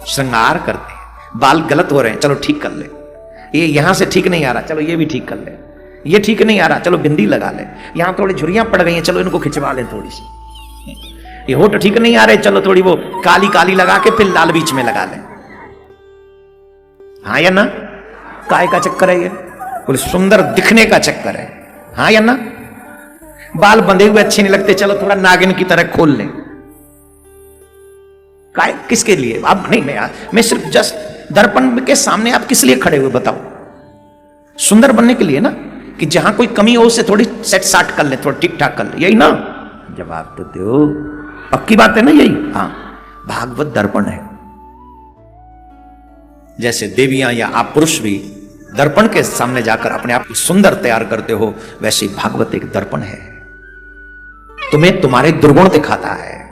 श्रृंगार करती हैं। बाल गलत हो रहे हैं, चलो ठीक कर ले। ये यहां से ठीक नहीं आ रहा, चलो ये भी ठीक कर ले। ये ठीक नहीं आ रहा, चलो बिंदी लगा ले। यहां थोड़ी झुर्रियां पड़ गई हैं, चलो इनको खिंचवा ले थोड़ी सी। ये होठ ठीक नहीं आ रहे, चलो थोड़ी वो काली काली लगा के फिर लाल बीच में लगा ले। हाँ या ना? काय का चक्कर है ये? बोले सुंदर दिखने का चक्कर है। हाँ या ना? बाल बंधे हुए अच्छे नहीं लगते, चलो थोड़ा नागिन की तरह खोल लें। काय किसके लिए? अब नहीं, मैं सिर्फ जस्ट दर्पण के सामने आप किस लिए खड़े हुए बताओ? सुंदर बनने के लिए ना, कि जहां कोई कमी हो उसे थोड़ी सेट साट कर ले, थोड़ा ठीक ठाक कर ले, यही ना? जवाब तो दो, पक्की बात है ना यही? हाँ, भागवत दर्पण है। जैसे देवियां या आप पुरुष भी दर्पण के सामने जाकर अपने आप को सुंदर तैयार करते हो, वैसे ही भागवत एक दर्पण है। तुम्हें तुम्हारे दुर्गुण दिखाता है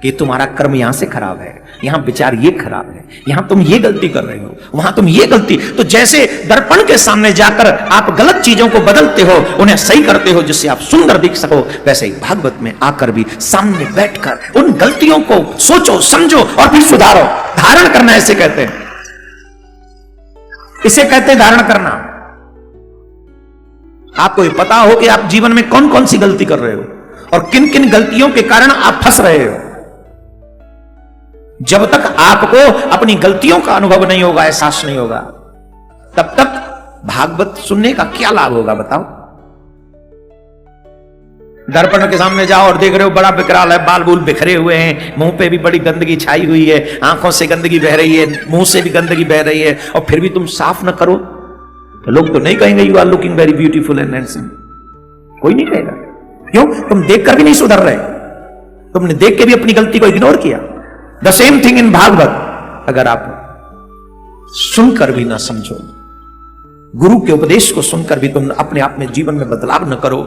कि तुम्हारा कर्म यहां से खराब है, यहां विचार ये खराब है, यहां तुम ये गलती कर रहे हो, वहां तुम ये गलती। तो जैसे दर्पण के सामने जाकर आप गलत चीजों को बदलते हो, उन्हें सही करते हो जिससे आप सुंदर दिख सको, वैसे ही भागवत में आकर भी सामने बैठकर उन गलतियों को सोचो, समझो और फिर सुधारो। धारण करना ऐसे कहते हैं, इसे कहते हैं धारण करना। आपको ये पता हो कि आप जीवन में कौन कौन सी गलती कर रहे हो और किन किन गलतियों के कारण आप फंस रहे हो। जब तक आपको अपनी गलतियों का अनुभव नहीं होगा, एहसास नहीं होगा, तब तक भागवत सुनने का क्या लाभ होगा बताओ? दर्पण के सामने जाओ और देख रहे हो बड़ा विकराल है, बाल बूल बिखरे हुए हैं, मुंह पे भी बड़ी गंदगी छाई हुई है, आंखों से गंदगी बह रही है, मुंह से भी गंदगी बह रही है, और फिर भी तुम साफ न करो तो लोग तो नहीं कहेंगे you are looking very beautiful and handsome. कोई नहीं कहेगा। क्यों? तुम देखकर भी नहीं सुधर रहे, तुमने देख के भी अपनी गलती को इग्नोर किया। The same thing in Bhagwat. अगर आप सुनकर भी ना समझो, गुरु के उपदेश को सुनकर भी तुम अपने आप में जीवन में बदलाव न करो,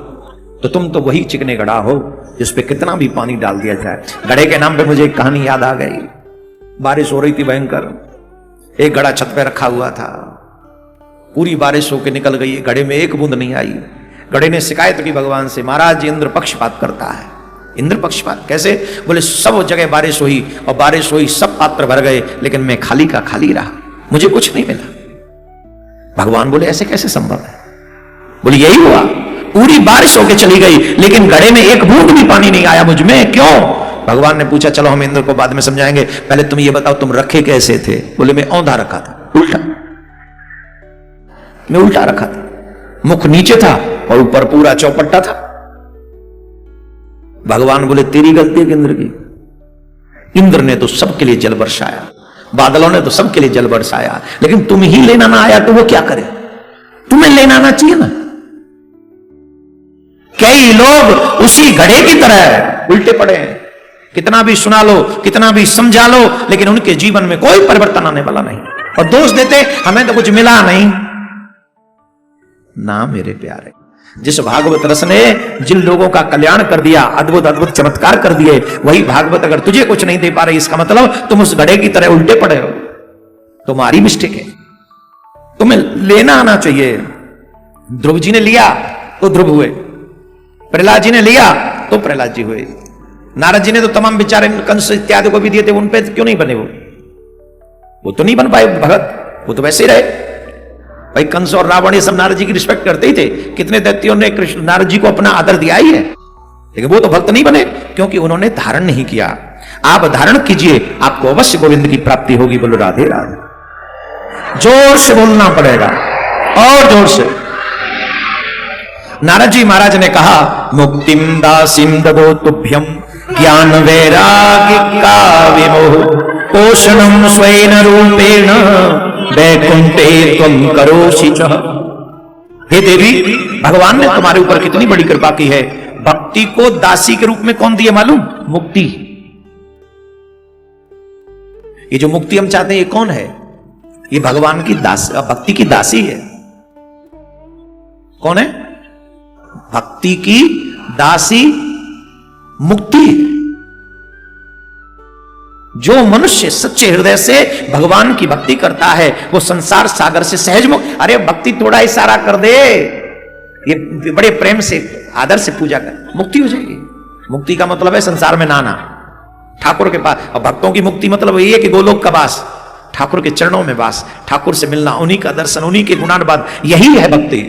तो तुम तो वही चिकने घड़ा हो जिस पे कितना भी पानी डाल दिया जाए। घड़े के नाम पे मुझे एक कहानी याद आ गई। बारिश हो रही थी भयंकर, एक घड़ा छत पे रखा हुआ था, पूरी बारिश होकर निकल गई, घड़े में एक बूंद नहीं आई। घड़े ने शिकायत की भगवान से, महाराज इंद्र पक्षपात करता है। इंद्र पक्षपात कैसे? बोले सब जगह बारिश हुई और बारिश हुई, सब पात्र भर गए, लेकिन मैं खाली का खाली रहा, मुझे कुछ नहीं मिला। भगवान बोले ऐसे कैसे संभव है? बोले यही हुआ, पूरी बारिश होके चली गई लेकिन घड़े में एक बूंद भी पानी नहीं आया मुझ में। क्यों? भगवान ने पूछा, चलो हम इंद्र को बाद में समझाएंगे, पहले तुम ये बताओ तुम रखे कैसे थे? बोले मैं औंधा रखा था, उल्टा, मैं उल्टा रखा था, मुख नीचे था और ऊपर पूरा चौपट्टा था। भगवान बोले तेरी गलती है इंद्र की। इंद्र ने तो सबके लिए जल बरसाया, बादलों ने तो सबके लिए जल बरसाया, लेकिन तुम ही लेना ना आया तो वो क्या करे? तुम्हें लेना आना चाहिए ना। कई लोग उसी घड़े की तरह उल्टे पड़े हैं। कितना भी सुना लो, कितना भी समझा लो, लेकिन उनके जीवन में कोई परिवर्तन आने वाला नहीं। और दोष देते हमें तो कुछ मिला नहीं ना। मेरे प्यारे, जिस भागवत रस ने जिन लोगों का कल्याण कर दिया, अद्भुत अद्भुत चमत्कार कर दिए, वही भागवत अगर तुझे कुछ नहीं दे पा रही, इसका मतलब तुम उस घड़े की तरह उल्टे पड़े हो। तुम्हारी मिस्टेक है, तुम्हें लेना आना चाहिए। ध्रुव जी ने लिया तो ध्रुव हुए, प्रहलाद जी ने लिया तो प्रहलाद जी हुए, नारद जी ने तो तमाम विचार कंस इत्यादि को भी दिए थे, उन पे क्यों नहीं बने? वो तो नहीं बन पाए भगत, वो तो वैसे ही रहे। भाई कंस और रावण ये सब नारद जी की रिस्पेक्ट करते ही थे। कितने दैत्यों ने कृष्ण नारद जी को अपना आदर दिया ही है, लेकिन वो तो भक्त नहीं बने क्योंकि उन्होंने धारण नहीं किया। आप धारण कीजिए, आपको अवश्य गोविंद की प्राप्ति होगी। बोलो राधे राधे। जोर से बोलना पड़ेगा और जोर से। नारद जी महाराज ने कहा, मुक्तिम दासीम ददो तुभ्यम ज्ञान वैराग्य का विमोह पोषणम स्वयं रूपेण वैकुंठे त्वं करोषि च। हे देवी, भगवान ने तुम्हारे ऊपर कितनी बड़ी कृपा की है। भक्ति को दासी के रूप में कौन दिए मालूम? मुक्ति। ये जो मुक्ति हम चाहते हैं, ये कौन है? ये भगवान की दासी, भक्ति की दासी है। कौन है? भक्ति की दासी मुक्ति। जो मनुष्य सच्चे हृदय से भगवान की भक्ति करता है, वो संसार सागर से सहज मुक्त। अरे भक्ति थोड़ा इशारा कर दे, ये बड़े प्रेम से आदर से पूजा कर, मुक्ति हो जाएगी। मुक्ति का मतलब है संसार में नाना, ठाकुर के पास। और भक्तों की मुक्ति मतलब यही है कि गोलोक का वास, ठाकुर के चरणों में वास, ठाकुर से मिलना, उन्हीं का दर्शन, उन्हीं के गुणानुवाद, यही है भक्ति,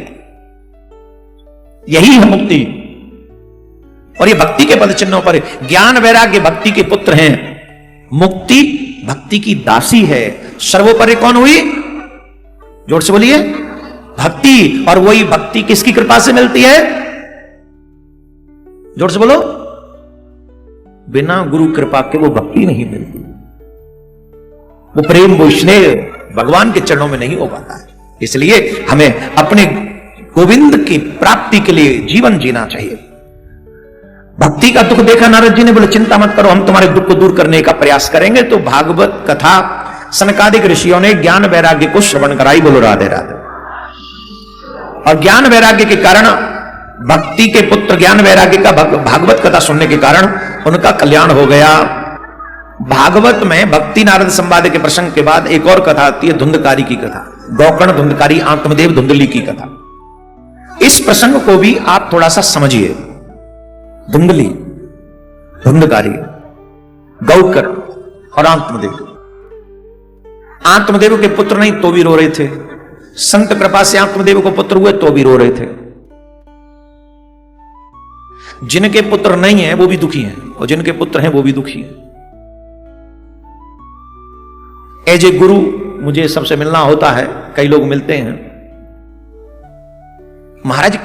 यही है मुक्ति। और ये भक्ति के पद चिन्हों पर ज्ञान वैराग्य भक्ति के पुत्र हैं, मुक्ति भक्ति की दासी है। सर्वोपरि कौन हुई? जोर से बोलिए, भक्ति। और वही भक्ति किसकी कृपा से मिलती है? जोर से बोलो। बिना गुरु कृपा के वो भक्ति नहीं मिलती, वो प्रेम, वो स्नेह भगवान के चरणों में नहीं हो पाता है। इसलिए हमें अपने गोविंद की प्राप्ति के लिए जीवन जीना चाहिए। भक्ति का दुख देखा नारद जी ने, बोले चिंता मत करो, हम तुम्हारे दुख को दूर करने का प्रयास करेंगे। तो भागवत कथा सनकादिक ऋषियों ने ज्ञान वैराग्य को श्रवण कराई। बोलो राधे राधे। और ज्ञान वैराग्य के कारण, भक्ति के पुत्र ज्ञान वैराग्य का भागवत कथा सुनने के कारण उनका कल्याण हो गया। भागवत में भक्ति नारद संवाद के प्रसंग के बाद एक और कथा आती है, धुंधकारी की कथा, गौकर्ण धुंधकारी आत्मदेव धुंधली की कथा। इस प्रसंग को भी आप थोड़ा सा समझिए। धुंधली, धुंधकारी, गौकर्ण और आत्मदेव। आत्मदेव के पुत्र नहीं तो भी रो रहे थे, संत कृपा से आत्मदेव को पुत्र हुए तो भी रो रहे थे। जिनके पुत्र नहीं है वो भी दुखी हैं, और जिनके पुत्र हैं वो भी दुखी हैं। एज ए गुरु मुझे सबसे मिलना होता है, कई लोग मिलते हैं। महाराज,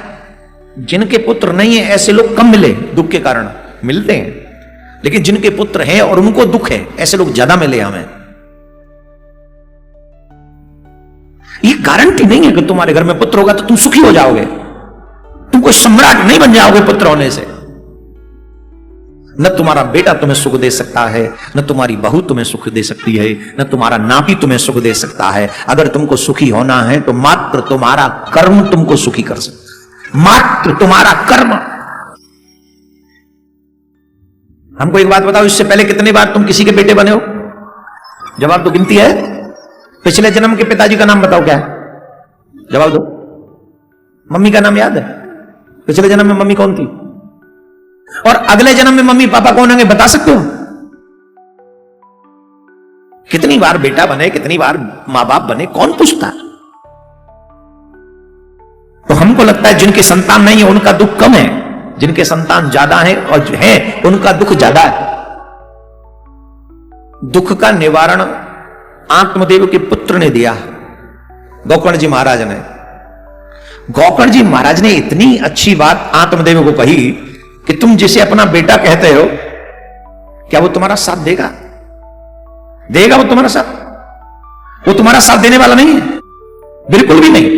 जिनके पुत्र नहीं है ऐसे लोग कम मिले, दुख के कारण मिलते हैं, लेकिन जिनके पुत्र हैं और उनको दुख है ऐसे लोग ज्यादा मिले हमें। ये गारंटी नहीं है कि तुम्हारे घर में पुत्र होगा तो तुम सुखी हो जाओगे, तुम कोई सम्राट नहीं बन जाओगे पुत्र होने से। न तुम्हारा बेटा तुम्हें सुख दे सकता है, न तुम्हारी बहू तुम्हें सुख दे सकती है, न तुम्हारा नाती तुम्हें सुख दे सकता है। अगर तुमको सुखी होना है तो मात्र तुम्हारा कर्म तुमको सुखी कर सकता है, मात्र तुम्हारा कर्म। हमको एक बात बताओ, इससे पहले कितनी बार तुम किसी के बेटे बने हो? जवाब दो, गिनती है। पिछले जन्म के पिताजी का नाम बताओ क्या है? जवाब दो। मम्मी का नाम याद है? पिछले जन्म में मम्मी कौन थी? और अगले जन्म में मम्मी पापा कौन होंगे, बता सकते हो? कितनी बार बेटा बने, कितनी बार मां बाप बने, कौन पूछता? तो हमको लगता है जिनके संतान नहीं है उनका दुख कम है, जिनके संतान ज्यादा है और है उनका दुख ज्यादा है। दुख का निवारण आत्मदेव के पुत्र ने दिया, गौकर्ण जी महाराज ने। गौकर्ण जी महाराज ने इतनी अच्छी बात आत्मदेव को कही कि तुम जिसे अपना बेटा कहते हो, क्या वो तुम्हारा साथ देगा? देगा वो तुम्हारा साथ? वो तुम्हारा साथ देने वाला नहीं है, बिल्कुल भी नहीं।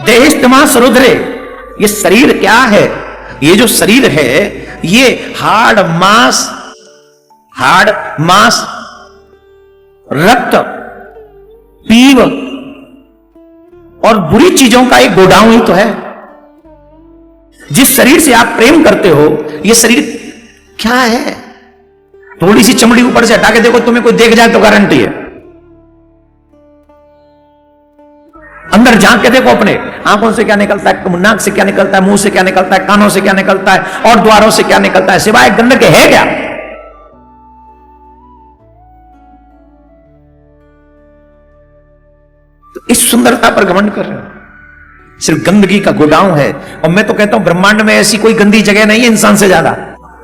देहिस्तमा सरुद्रे ये शरीर क्या है? ये जो शरीर है ये हाड़ मांस रक्त पीव और बुरी चीजों का एक गोडाउन ही तो है। जिस शरीर से आप प्रेम करते हो, ये शरीर क्या है? थोड़ी सी चमड़ी ऊपर से हटा के देखो, तुम्हें कोई देख जाए तो गारंटी है। अंदर झांक के देखो, अपने आंखों से क्या निकलता है, नाक से क्या निकलता है, मुंह से क्या निकलता है, कानों से क्या निकलता है और द्वारों से क्या निकलता है, सिवाय गंध के है क्या? तो इस सुंदरता पर घमंड कर रहे हो, सिर्फ गंदगी का गोडाउन है। और मैं तो कहता हूं ब्रह्मांड में ऐसी कोई गंदी जगह नहीं है इंसान से ज्यादा,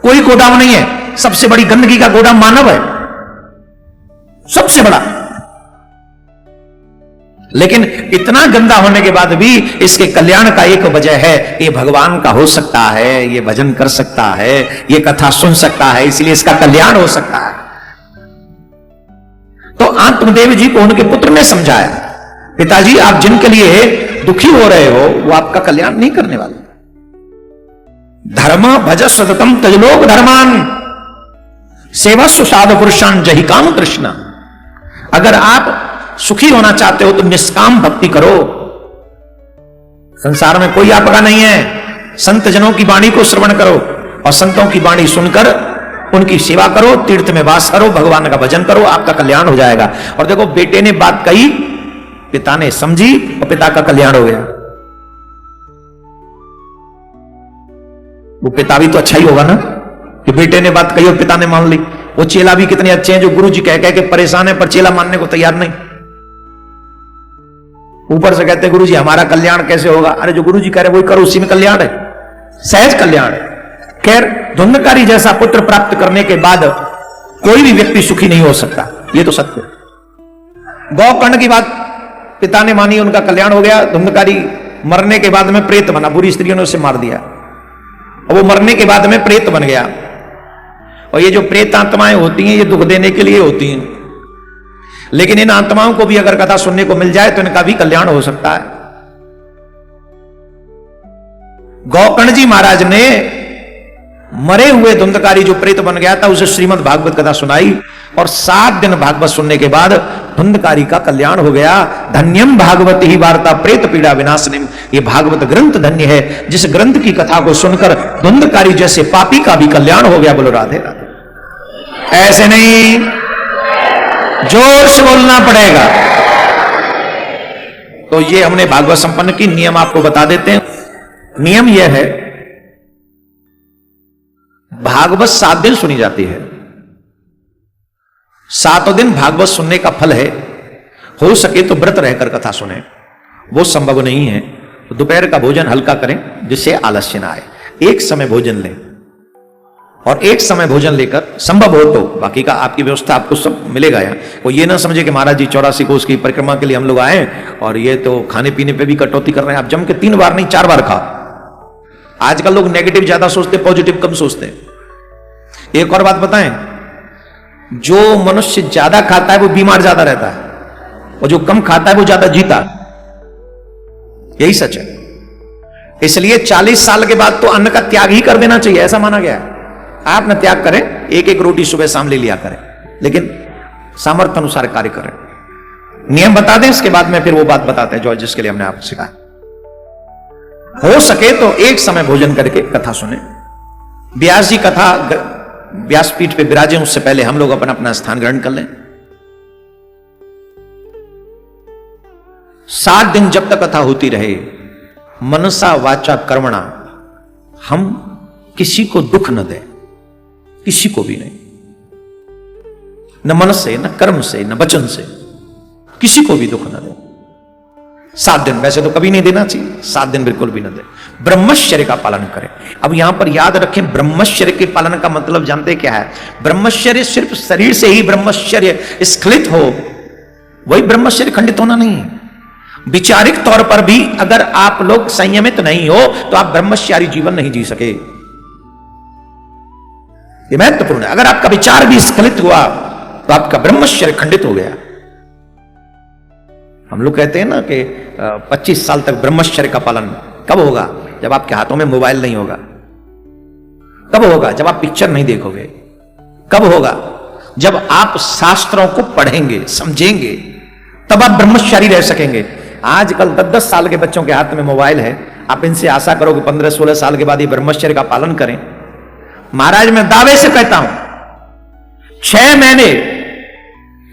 कोई गोडाउन नहीं है। सबसे बड़ी गंदगी का गोडाउन मानव है, सबसे बड़ा। लेकिन इतना गंदा होने के बाद भी इसके कल्याण का एक वजह है, ये भगवान का हो सकता है, ये भजन कर सकता है, ये कथा सुन सकता है, इसलिए इसका कल्याण हो सकता है। तो आत्मदेव जी को उनके पुत्र ने समझाया, पिताजी आप जिनके लिए दुखी हो रहे हो वो आपका कल्याण नहीं करने वाले। धर्म भज सततम तजलोक धर्मान सेवस्व साधु पुरुषान जहि काम कृष्णा। अगर आप सुखी होना चाहते हो तो निष्काम भक्ति करो। संसार में कोई आपका नहीं है। संत जनों की वाणी को श्रवण करो और संतों की वाणी सुनकर उनकी सेवा करो, तीर्थ में वास करो, भगवान का भजन करो, आपका कल्याण हो जाएगा। और देखो बेटे ने बात कही, पिता ने समझी और पिता का कल्याण हो गया। वो पिता भी तो अच्छा ही होगा ना कि बेटे ने बात कही और पिता ने मान ली। वो चेला भी कितने अच्छे हैं जो गुरु जी कह कह के परेशान है पर चेला मानने को तैयार नहीं। ऊपर से कहते गुरु जी हमारा कल्याण कैसे होगा? अरे जो गुरु जी कह रहे वही करो, उसी में कल्याण है, सहज कल्याण है। खैर धुंधकारी जैसा पुत्र प्राप्त करने के बाद कोई भी व्यक्ति सुखी नहीं हो सकता, ये तो सत्य है। गौकर्ण की बात पिता ने मानी, उनका कल्याण हो गया। धुंधकारी मरने के बाद में प्रेत बना, बुरी स्त्रियों ने उसे मार दिया और वो मरने के बाद में प्रेत बन गया। और ये जो प्रेत आत्माएं होती हैं ये दुख देने के लिए होती हैं, लेकिन इन आत्माओं को भी अगर कथा सुनने को मिल जाए तो इनका भी कल्याण हो सकता है। गौकर्ण जी महाराज ने मरे हुए धुंधकारी जो प्रेत बन गया था उसे श्रीमद् भागवत कथा सुनाई और 7 दिन भागवत सुनने के बाद धुंधकारी का कल्याण हो गया। धन्यम भागवत ही वार्ता प्रेत पीड़ा विनाशनिम। ये भागवत ग्रंथ धन्य है जिस ग्रंथ की कथा को सुनकर धुंधकारी जैसे पापी का भी कल्याण हो गया। बोलो राधे राधे। ऐसे नहीं, जोर से बोलना पड़ेगा। तो ये हमने भागवत संपन्न की नियम आपको बता देते हैं। नियम यह है, भागवत 7 दिन सुनी जाती है। 7 दिन भागवत सुनने का फल है। हो सके तो व्रत रहकर कथा सुने, वो संभव नहीं है तो दोपहर का भोजन हल्का करें जिससे आलस्य ना आए। एक समय भोजन लें और एक समय भोजन लेकर संभव हो तो बाकी का आपकी व्यवस्था आपको सब मिलेगा। यहाँ वो ये ना समझे कि महाराज जी 84 कोस की परिक्रमा के लिए हम लोग आए और ये तो खाने पीने पे भी कटौती कर रहे हैं। आप जम के 3 बार नहीं 4 बार खा। आजकल लोग नेगेटिव ज्यादा सोचते, पॉजिटिव कम सोचते। एक और बात बताएं, जो मनुष्य ज्यादा खाता है वो बीमार ज्यादा रहता है और जो कम खाता है वो ज्यादा जीता। यही सच है। इसलिए 40 साल के बाद तो अन्न का त्याग ही कर देना चाहिए, ऐसा माना गया है। आप न त्याग करें, एक एक रोटी सुबह शाम ले लिया करें, लेकिन सामर्थ्य अनुसार कार्य करें। नियम बता दें, इसके बाद में फिर वो बात बताते हैं जो जिसके लिए हमने आपको सिखाया। हो सके तो एक समय भोजन करके कथा सुने। व्यास जी कथा व्यासपीठ पे विराजे, उससे पहले हम लोग अपना अपना स्थान ग्रहण कर लें। 7 दिन जब तक कथा होती रहे, मनसा वाचा कर्मणा, हम किसी को दुख न दें, किसी को भी नहीं, न मन से, न कर्म से, न वचन से, किसी को भी दुख न दें। 7 दिन वैसे तो कभी नहीं देना चाहिए, 7 दिन बिल्कुल भी न दे। ब्रह्मचर्य का पालन करें। अब यहां पर याद रखें, ब्रह्मचर्य के पालन का मतलब जानते क्या है? ब्रह्मचर्य सिर्फ शरीर से ही ब्रह्मचर्य स्खलित हो वही ब्रह्मचर्य खंडित होना नहीं है। विचारिक तौर पर भी अगर आप लोग संयमित नहीं हो तो आप ब्रह्मचारी जीवन नहीं जी सके। ये महत्वपूर्ण है। अगर आपका विचार भी स्खलित हुआ तो आपका ब्रह्मचर्य खंडित हो गया। हम लोग कहते हैं ना कि 25 साल तक ब्रह्मचर्य का पालन कब होगा? जब आपके हाथों में मोबाइल नहीं होगा। कब होगा? जब आप पिक्चर नहीं देखोगे। कब होगा? जब आप शास्त्रों को पढ़ेंगे, समझेंगे, तब आप ब्रह्मचारी रह सकेंगे। आजकल 10-10 साल के बच्चों के हाथ में मोबाइल है, आप इनसे आशा करो कि 15-16 साल के बाद ये ब्रह्मचर्य का पालन करें। महाराज मैं दावे से कहता हूं 6 महीने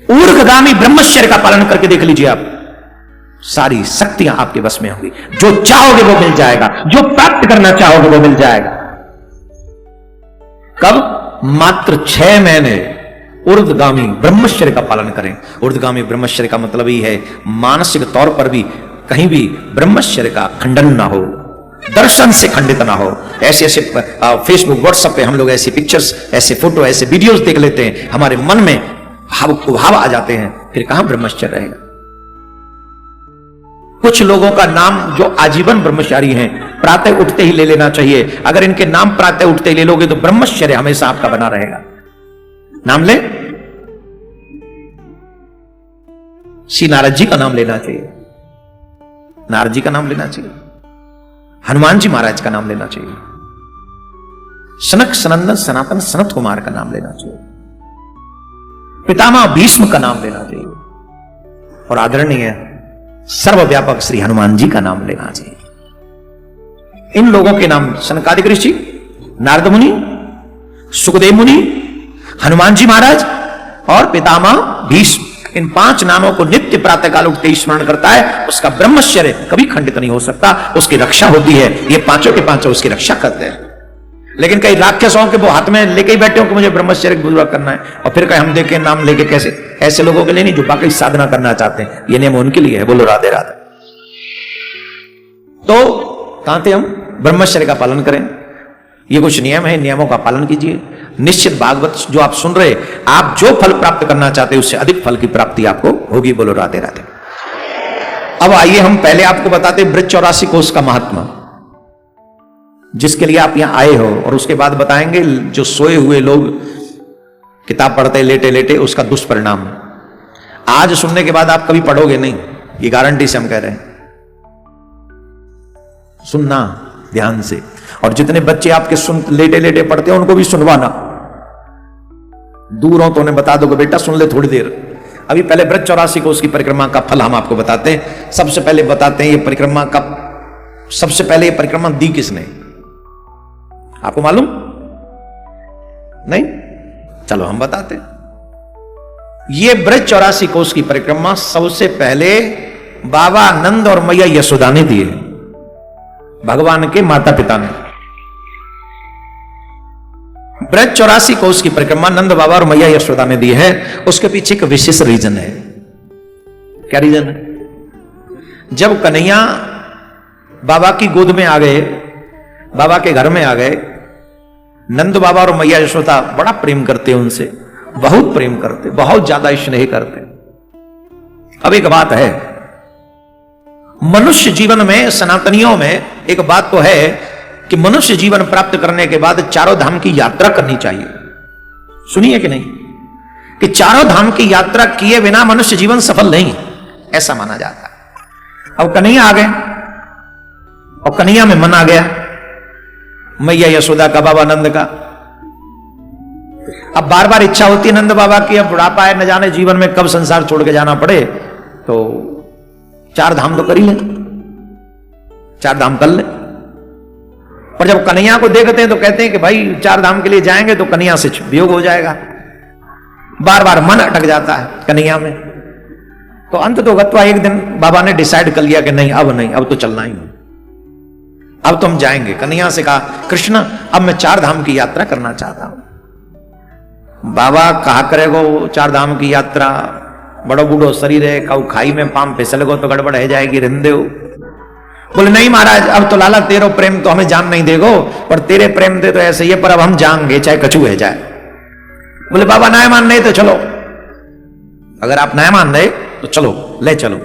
ऊर्ध्वगामी ब्रह्मचर्य का पालन करके देख लीजिए, आप सारी शक्तियां आपके बस में होंगी। जो चाहोगे वो मिल जाएगा, जो प्राप्त करना चाहोगे वो मिल जाएगा। कब? मात्र 6 महीने ऊर्ध्वगामी ब्रह्मचर्य का पालन करें। ऊर्ध्वगामी ब्रह्मचर्य का मतलब ही है मानसिक तौर पर भी कहीं भी ब्रह्मचर्य का खंडन ना हो, दर्शन से खंडित ना हो। ऐसे ऐसे फेसबुक व्हाट्सएप पे हम लोग ऐसी पिक्चर्स, ऐसे फोटो, ऐसे वीडियोस देख लेते हैं, हमारे मन में भाव आ जाते हैं, फिर कहां ब्रह्मचर्य रहेगा। कुछ लोगों का नाम जो आजीवन ब्रह्मचारी हैं, प्रातः उठते ही ले लेना चाहिए। अगर इनके नाम प्रातः उठते ही ले लोगे तो ब्रह्मचर्य हमेशा आपका बना रहेगा। नाम ले, श्री नारद जी का नाम लेना चाहिए, नारद जी का नाम लेना चाहिए, हनुमान जी महाराज का नाम लेना चाहिए, सनक सनंदन सनातन सनत कुमार का नाम लेना चाहिए, पितामह भीष्म का नाम लेना चाहिए, और आदरणीय सर्वव्यापक श्री हनुमान जी का नाम लेना चाहिए। इन लोगों के नाम सनकादिक ऋषि, नारद मुनि, सुखदेव मुनि, हनुमान जी महाराज और पितामह भीष्म, इन 5 नामों को नित्य प्रातःकाल उठते ही स्मरण करता है, उसका ब्रह्मचर्य कभी खंडित नहीं हो सकता, उसकी रक्षा होती है। ये पांचों के पांचों उसकी रक्षा करते हैं। लेकिन कई राक्षसों के वो हाथ में लेके ही बैठे हो कि मुझे ब्रह्मचर्य पूरा करना है, और फिर कहीं हम देखें नाम लेके कैसे, ऐसे लोगों के लिए नहीं जो बाकी साधना करना चाहते हैं, ये नियम उनके लिए है। बोलो राधे राधे। तो कहते हम ब्रह्मचर्य का पालन करें, ये कुछ नियम है, नियमों का पालन कीजिए। निश्चित भागवत जो आप सुन रहे, आप जो फल प्राप्त करना चाहते हैं उससे अधिक फल की प्राप्ति आपको होगी। बोलो राधे राधे। अब आइए हम पहले आपको बताते हैं बृहत 84 कोष का महात्मा, जिसके लिए आप यहां आए हो, और उसके बाद बताएंगे जो सोए हुए लोग किताब पढ़ते लेटे लेटे उसका दुष्परिणाम। आज सुनने के बाद आप कभी पढ़ोगे नहीं, ये गारंटी से हम कह रहे हैं। सुनना ध्यान से, और जितने बच्चे आपके सुन लेटे लेटे पढ़ते हैं उनको भी सुनवाना। दूर हो तो उन्हें बता दोगे बेटा सुन ले थोड़ी देर। अभी पहले बृहत 84 कोष की परिक्रमा का फल हम आपको बताते हैं। सबसे पहले बताते हैं ये परिक्रमा का, सबसे पहले ये परिक्रमा दी किसने, आपको मालूम नहीं? चलो हम बताते हैं। ये बृहत 84 कोष की परिक्रमा सबसे पहले बाबा नंद और मैया यशोदा ने दी है, भगवान के माता पिता ने। बृहत 84 कोष की परिक्रमा नंद बाबा और मैया यशोदा ने दी है। उसके पीछे एक विशेष रीजन है। क्या रीजन है? जब कन्हैया बाबा की गोद में आ गए, बाबा के घर में आ गए, नंद बाबा और मैया यशोदा बड़ा प्रेम करते उनसे, बहुत प्रेम करते, बहुत ज्यादा स्नेह करते। अब एक बात है, मनुष्य जीवन में, सनातनियों में एक बात तो है कि मनुष्य जीवन प्राप्त करने के बाद चारों धाम की यात्रा करनी चाहिए। सुनिए कि नहीं, कि चारों धाम की यात्रा किए बिना मनुष्य जीवन सफल नहीं, ऐसा माना जाता है। अब कन्हैया आ गए, और कन्हैया में मन आ गया मैया यशोदा का, बाबा नंद का। अब बार बार इच्छा होती है नंद बाबा की, अब बुढ़ापा है, न जाने जीवन में कब संसार छोड़ के जाना पड़े, तो 4 धाम तो कर ही ले, 4 धाम कर ले। पर जब कन्हैया को देखते हैं तो कहते हैं कि भाई 4 धाम के लिए जाएंगे तो कन्हैया से वियोग हो जाएगा। बार बार मन अटक जाता है कन्हैया में। तो अंत तो गत्वा एक दिन बाबा ने डिसाइड कर लिया कि नहीं, अब नहीं, अब तो चलना ही नहीं, अब तो हम जाएंगे। कन्हैया से कहा कृष्ण अब मैं 4 धाम की यात्रा करना चाहता हूं। बाबा कहा करेगो 4 धाम की यात्रा, बड़ो बूढ़ो शरीर है, कऊ खाई में पाम फिसल गो तो गड़बड़ है जाएगी, रहने दो। बोले नहीं महाराज, अब तो लाला तेरो प्रेम तो हमें जान नहीं देगो, पर तेरे प्रेम दे तो ऐसे ही है, पर अब हम जाएंगे चाहे कछू है जाए। बोले बाबा ना मान रहे तो चलो, अगर आप ना मान रहे तो चलो, ले चलो।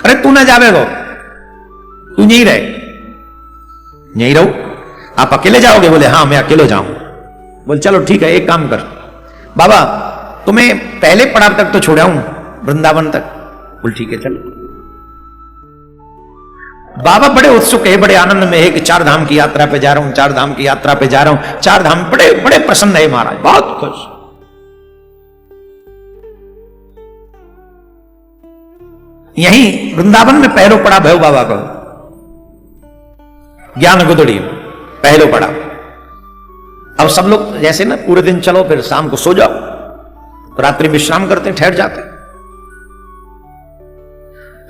अरे तू ना जावेगो, तू यहीं रहे, यहीं रहो, आप अकेले जाओगे? बोले हाँ मैं अकेले जाऊं। बोले चलो ठीक है, एक काम कर बाबा, तुम्हें पहले पड़ाव तक तो छोड़ाऊं, वृंदावन तक। बोल ठीक है चलो। बाबा बड़े उत्सुक है, बड़े आनंद में है कि 4 धाम की यात्रा पे जा रहा हूं, 4 धाम की यात्रा पे जा रहा हूं, 4 धाम बड़े बड़े प्रसन्न है महाराज, बहुत खुश। यहीं वृंदावन में पहलो पड़ा भैरव बाबा को, ज्ञान गुदड़ी पहलो पड़ा। अब सब लोग जैसे ना पूरे दिन चलो फिर शाम को सो जाओ, तो रात्रि विश्राम करते ठहर जाते।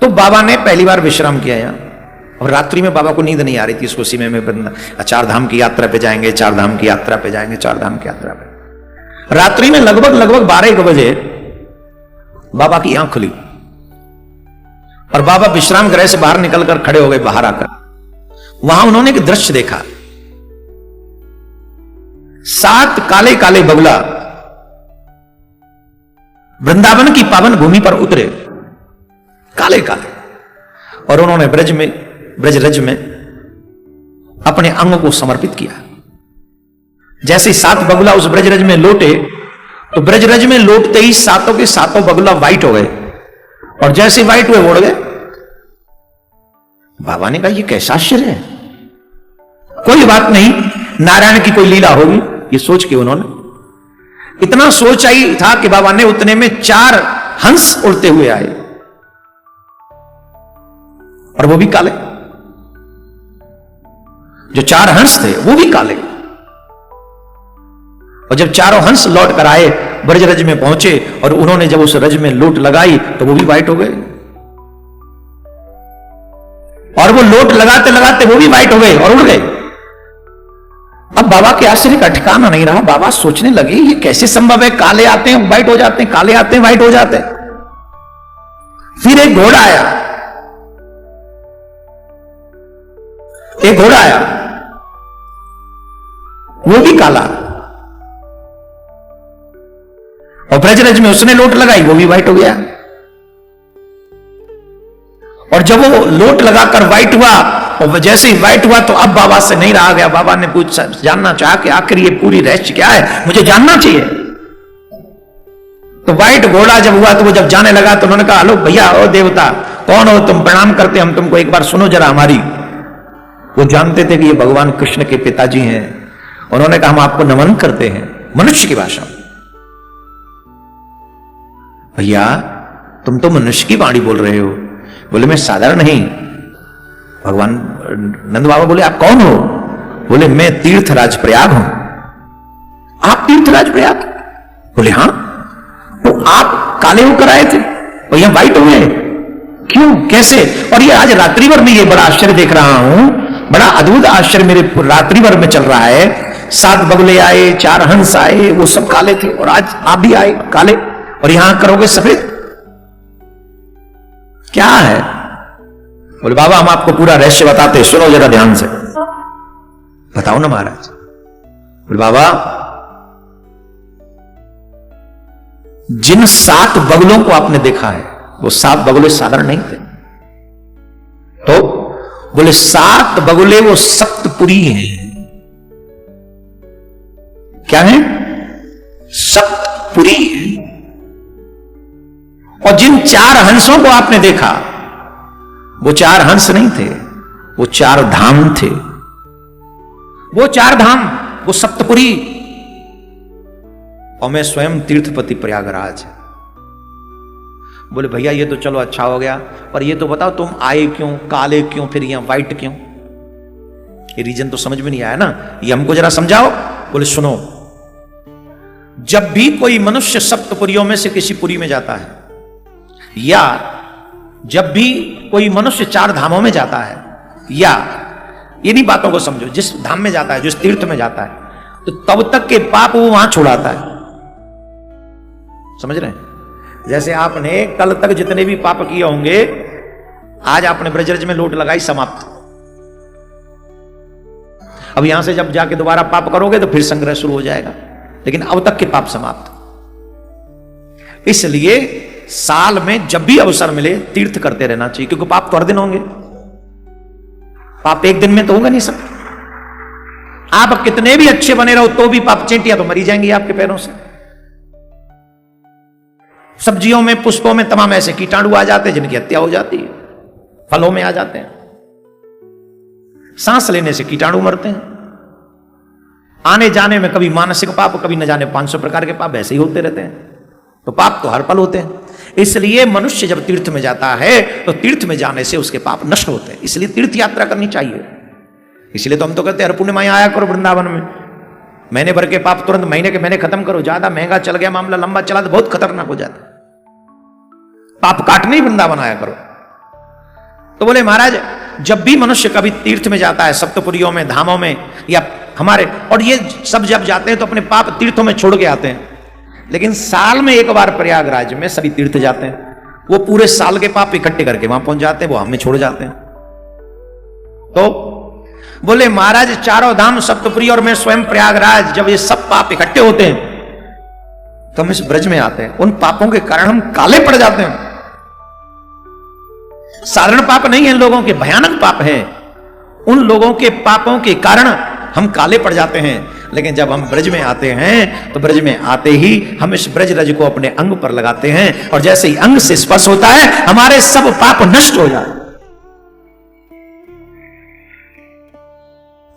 तो बाबा ने पहली बार विश्राम किया यहां, और रात्रि में बाबा को नींद नहीं आ रही थी। इसको सीमे में 4 धाम की यात्रा पे जाएंगे, 4 धाम की यात्रा पे जाएंगे, 4 धाम की यात्रा पे। रात्रि में लगभग 12 बजे बाबा की आंख खुली और बाबा विश्राम गृह से बाहर निकलकर खड़े हो गए। बाहर आकर वहां उन्होंने एक दृश्य देखा, 7 काले काले बगुला वृंदावन की पावन भूमि पर उतरे, काले काले, और उन्होंने ब्रजरज में अपने अंग को समर्पित किया। जैसे 7 बगुला उस ब्रजरज में लौटे, तो ब्रजरज में लौटते ही 7 के 7 बगुला व्हाइट हो गए, और जैसे व्हाइट हुए उड़ गए। बाबा ने कहा ये कैसा आश्चर्य है, कोई बात नहीं, नारायण की कोई लीला होगी, ये सोच के उन्होंने, इतना सोच आई था कि बाबा ने उतने में 4 हंस उड़ते हुए आए, और वो भी काले। जो 4 हंस थे वो भी काले। और जब चारों हंस लौट कर आए, ब्रजरज में पहुंचे, और उन्होंने जब उस रज में लोट लगाई तो वो भी व्हाइट हो गए, और वो लोट लगाते लगाते वो भी व्हाइट हो गए और उड़ गए। अब बाबा के आश्चर्य का ठिकाना नहीं रहा। बाबा सोचने लगे ये कैसे संभव है, काले आते हैं व्हाइट हो जाते हैं, काले आते हैं व्हाइट हो जाते हैं। फिर एक घोड़ा आया, एक घोड़ा आया, वो भी काला, और ब्रजरज में उसने लोट लगाई, वो भी व्हाइट हो गया। और जब वो लोट लगाकर व्हाइट हुआ, और जैसे ही व्हाइट हुआ तो अब बाबा से नहीं रहा गया। बाबा ने जानना चाहा कि आखिर ये पूरी रहस्य क्या है, मुझे जानना चाहिए। तो व्हाइट घोड़ा जब हुआ तो वो जब जाने लगा तो उन्होंने कहा हेलो भैया, ओ देवता कौन हो तुम, प्रणाम करते हम तुमको, एक बार सुनो जरा हमारी। वो जानते थे कि ये भगवान कृष्ण के पिताजी हैं। उन्होंने कहा हम आपको नमन करते हैं, मनुष्य की भाषा। भैया तुम तो मनुष्य की वाणी बोल रहे हो। बोले मैं साधारण नहीं। भगवान नंद बाबा बोले आप कौन हो? बोले मैं तीर्थराज प्रयाग हूं। आप तीर्थराज प्रयाग? बोले हां। तो आप काले होकर आए थे और यहां व्हाइट हो गए, क्यों, कैसे? और ये आज रात्रि भर में ये बड़ा आश्चर्य देख रहा हूं, बड़ा अद्भुत आश्चर्य मेरे रात्रि भर में चल रहा है। 7 बगुले आए, 4 हंस आए, वो सब काले थे, और आज आप भी आए काले, और यहां करोगे सफेद, क्या है? बोले बाबा हम आपको पूरा रहस्य बताते, सुनो जरा ध्यान से। बताओ ना महाराज। बोले बाबा जिन 7 बगुलों को आपने देखा है वो 7 बगुले साधारण नहीं थे। तो बोले 7 बगुले वो सप्तपुरी हैं। क्या है? सप्तपुरी है। और जिन 4 हंसों को आपने देखा वो 4 हंस नहीं थे, वो 4 धाम थे। वो 4 धाम, वो सप्तपुरी, और मैं स्वयं तीर्थपति प्रयागराज। बोले भैया ये तो चलो अच्छा हो गया, पर ये तो बताओ तुम आए क्यों, काले क्यों, फिर यहां व्हाइट क्यों? ये रीजन तो समझ में नहीं आया ना, ये हमको जरा समझाओ। बोले सुनो, जब भी कोई मनुष्य सप्तपुरियों में से किसी पुरी में जाता है, या जब भी कोई मनुष्य 4 धामों में जाता है, या इन्हीं बातों को समझो, जिस धाम में जाता है, जिस तीर्थ में जाता है, तो तब तक के पाप वो वहां छुड़ाता है। समझ रहे हैं? जैसे आपने कल तक जितने भी पाप किए होंगे, आज आपने ब्रजरज में लोट लगाई, समाप्त। अब यहां से जब जाके दोबारा पाप करोगे तो फिर संग्रह शुरू हो जाएगा, लेकिन अब तक के पाप समाप्त। इसलिए साल में जब भी अवसर मिले तीर्थ करते रहना चाहिए, क्योंकि पाप तो हर दिन होंगे, पाप एक दिन में तो होगा नहीं सब। आप कितने भी अच्छे बने रहो तो भी पाप चेंटियां तो मरी जाएंगी आपके पैरों से। सब्जियों में, पुष्पों में तमाम ऐसे कीटाणु आ जाते हैं जिनकी हत्या हो जाती है, फलों में आ जाते हैं। सांस लेने से कीटाणु मरते हैं, आने जाने में कभी मानसिक पाप, कभी न जाने 500 प्रकार के पाप ऐसे ही होते रहते हैं। तो पाप तो हर पल होते हैं। इसलिए मनुष्य जब तीर्थ में जाता है तो तीर्थ में जाने से उसके पाप नष्ट होते हैं। इसलिए तीर्थ यात्रा करनी चाहिए। इसलिए तो हम तो कहते हैं हर पूर्णिमा आया करो वृंदावन में, महीने भर के पाप तुरंत महीने के महीने खत्म करो। ज्यादा महंगा चल गया, मामला लंबा चला तो बहुत खतरनाक हो जाता, पाप काटने ही वृंदावन आया करो। तो बोले महाराज जब भी मनुष्य कभी तीर्थ में जाता है, सप्तपुरियों में, धामों में, या हमारे, और ये सब जब जाते हैं तो अपने पाप तीर्थों में छोड़ के आते हैं, लेकिन साल में एक बार प्रयागराज में सभी तीर्थ जाते हैं, वो पूरे साल के पाप इकट्ठे करके वहां पहुंच जाते हैं, वो हमें छोड़ जाते हैं। तो बोले महाराज चारों धाम, सप्तपुरी और मैं स्वयं प्रयागराज, जब ये सब पाप इकट्ठे होते हैं तो हम इस ब्रज में आते हैं, उन पापों के कारण हम काले पड़ जाते हैं। साधारण पाप नहीं है, लोगों के भयानक पाप हैं, उन लोगों के पापों के कारण हम काले पड़ जाते हैं। लेकिन जब हम ब्रज में आते हैं तो ब्रज में आते ही हम इस ब्रज रज को अपने अंग पर लगाते हैं, और जैसे ही अंग से स्पर्श होता है हमारे सब पाप नष्ट हो जाते,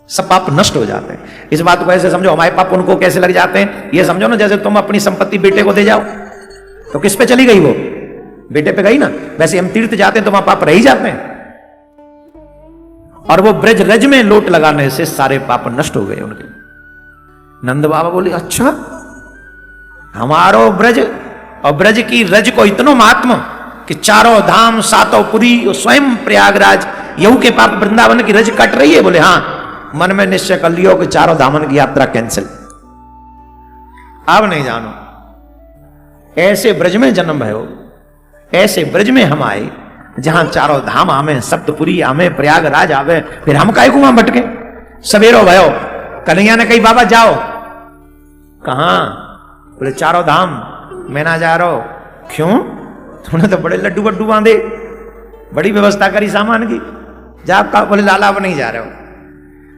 सब पाप नष्ट हो जाते हैं। इस बात को ऐसे समझो, हमारे पाप उनको कैसे लग जाते हैं, ये समझो ना जैसे तुम अपनी संपत्ति बेटे को दे जाओ तो किस पे चली गई, वो बेटे पे गई ना। वैसे हम तीर्थ जाते हैं तो वहां पाप रह ही जाते हैं, और वो ब्रज रज में लोट लगाने से सारे पाप नष्ट हो गए उनके। नंद बाबा बोले अच्छा हमारो ब्रज, और ब्रज की रज को इतनो महात्मा कि चारों धाम, सातों पुरी, स्वयं प्रयागराज, यहू के पाप वृंदावन की रज कट रही है। बोले हाँ, मन में निश्चय कर लियो कि चारों धामन की यात्रा कैंसिल, अब नहीं जानो। ऐसे ब्रज में जन्म है, ऐसे ब्रज में हम आए जहां चारों धाम आवे, सप्तपुरी आवे, प्रयागराज आवे, फिर हम काहे को वहां भटके। सवेरो भयो, कन्हैया ने कही बाबा जाओ, कहां? बोले चारों धाम, मैं ना जा रहा हूं। क्यों? तुमने तो बड़े लड्डू वड्डू बांधे, बड़ी व्यवस्था करी सामान की, जा आप का? बोले लाला अब नहीं जा रहे हो,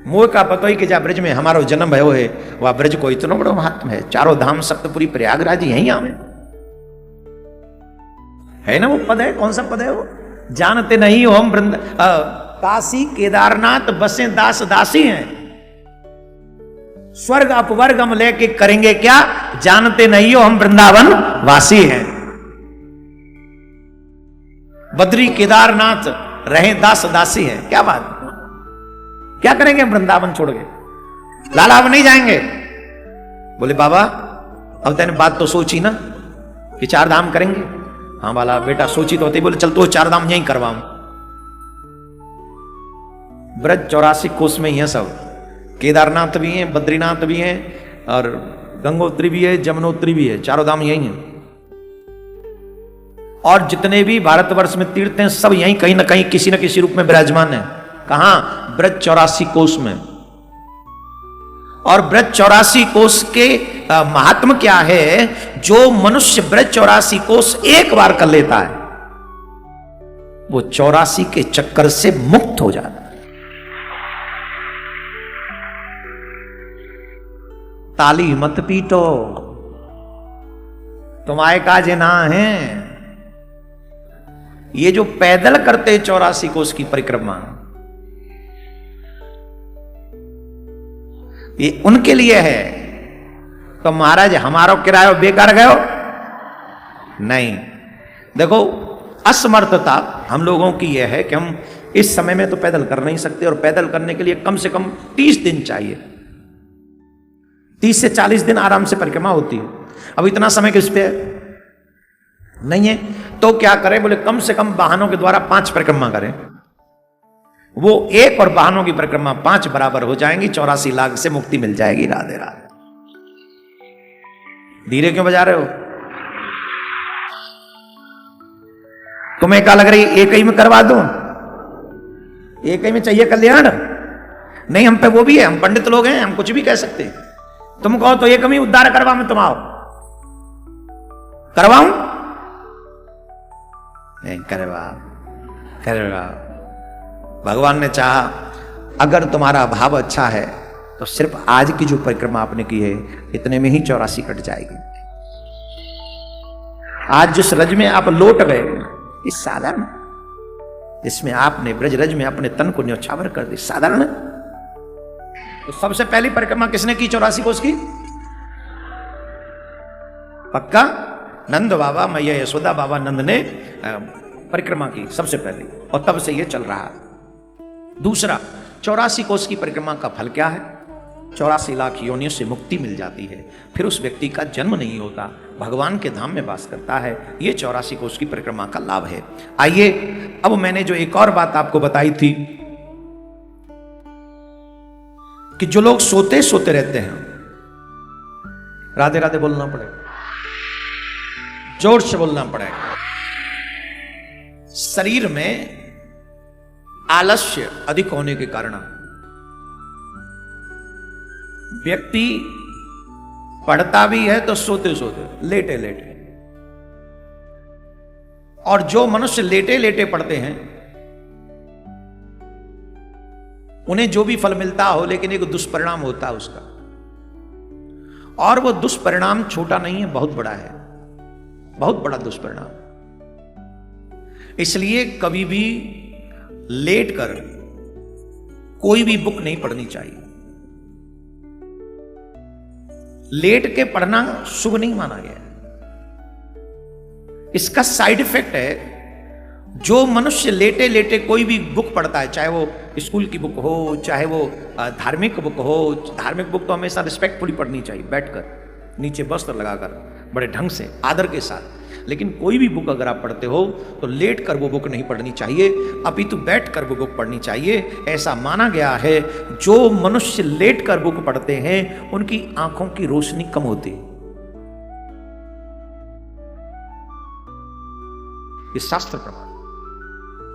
मोह का पतो ही कि जा ब्रज में हमारो जन्म भयो है, वह ब्रज को इतना बड़ो महात्म है, चारों धाम, सप्तपुरी, प्रयागराज यहीं आवे। है ना वो पद है, कौन सा पद है वो? जानते नहीं हो हम काशी केदारनाथ बसे दास दासी हैं, स्वर्ग अपवर्ग हम लेके करेंगे क्या, जानते नहीं हो हम वृंदावन वासी हैं। बद्री केदारनाथ रहे दास दासी हैं, क्या बात, क्या करेंगे हम वृंदावन छोड़ के? लाला अब नहीं जाएंगे। बोले बाबा अब तेने बात तो सोची ना कि चार धाम करेंगे? हाँ वाला बेटा सोची तो होती। बोले चल तो चार धाम यहीं करवाऊं। ब्रज 84 कोस में ही है सब, केदारनाथ भी है, बद्रीनाथ भी है, और गंगोत्री भी है, जमुनोत्री भी है, चारों धाम यही हैं। और जितने भी भारतवर्ष में तीर्थ हैं सब यहीं कहीं ना कहीं किसी न किसी रूप में विराजमान है। कहां? ब्रज 84 कोस में। और ब्रज 84 कोस के महात्म क्या है, जो मनुष्य ब्रज 84 कोस एक बार कर लेता है वो 84 के चक्कर से मुक्त हो जाता है। ताली मत पीटो, तुम आए काजे ना है। ये जो पैदल करते 84 कोस की परिक्रमा, ये उनके लिए है। तो महाराज हमारा किराया बेकार गयो? नहीं। देखो असमर्थता हम लोगों की यह है कि हम इस समय में तो पैदल कर नहीं सकते, और पैदल करने के लिए कम से कम 30 दिन चाहिए, 30 से 40 दिन आराम से परिक्रमा होती है। अब इतना समय किस पे नहीं है, तो क्या करें? बोले कम से कम वाहनों के द्वारा 5 परिक्रमा करें, वो एक और वाहनों की परिक्रमा 5 बराबर हो जाएंगी, 84 लाख से मुक्ति मिल जाएगी। राधे राधे। धीरे क्यों बजा रहे हो? तुम्हें क्या लग रही एक ही में करवा दूं? एक ही में चाहिए कल्याण? नहीं, हम पे वो भी है, हम पंडित लोग हैं, हम कुछ भी कह सकते। तुम कहो तो एक ही उद्धार करवा, मैं तुम आओ करवाऊं? नहीं, करवा। भगवान ने चाहा अगर तुम्हारा भाव अच्छा है तो सिर्फ आज की जो परिक्रमा आपने की है इतने में ही 84 कट जाएगी। आज जिस रज में आप लौट गए, इस साधारण इसमें आपने ब्रजरज में अपने तन को न्यौछावर कर दी, साधारण है। तो सबसे पहली परिक्रमा किसने की 84 कोस की? पक्का नंद बाबा मैया यशोदा बाबा नंद ने परिक्रमा की सबसे पहली, और तब से यह चल रहा है। दूसरा, 84 कोस की परिक्रमा का फल क्या है? 84 लाख योनियों से मुक्ति मिल जाती है, फिर उस व्यक्ति का जन्म नहीं होता, भगवान के धाम में वास करता है। ये 84 कोस की परिक्रमा का लाभ है। आइए, अब मैंने जो एक और बात आपको बताई थी कि जो लोग सोते सोते रहते हैं, राधे राधे बोलना पड़ेगा, जोर से बोलना पड़ेगा। शरीर में आलस्य अधिक होने के कारण व्यक्ति पढ़ता भी है तो सोते सोते, लेटे लेटे। और जो मनुष्य लेटे लेटे पढ़ते हैं उन्हें जो भी फल मिलता हो, लेकिन एक दुष्परिणाम होता है उसका, और वो दुष्परिणाम छोटा नहीं है, बहुत बड़ा है, बहुत बड़ा दुष्परिणाम। इसलिए कभी भी लेट कर कोई भी बुक नहीं पढ़नी चाहिए। लेट के पढ़ना शुभ नहीं माना गया। इसका साइड इफेक्ट है, जो मनुष्य लेटे लेटे कोई भी बुक पढ़ता है, चाहे वो स्कूल की बुक हो, चाहे वो धार्मिक बुक हो। धार्मिक बुक तो हमेशा रिस्पेक्टफुली पढ़नी चाहिए, बैठकर, नीचे वस्त्र लगाकर, बड़े ढंग से, आदर के साथ। लेकिन कोई भी बुक अगर आप पढ़ते हो तो लेट कर वो बुक नहीं पढ़नी चाहिए, अपितु बैठ कर वो बुक पढ़नी चाहिए। ऐसा माना गया है, जो मनुष्य लेट कर बुक पढ़ते हैं उनकी आंखों की रोशनी कम होती है। ये शास्त्र प्रमाण,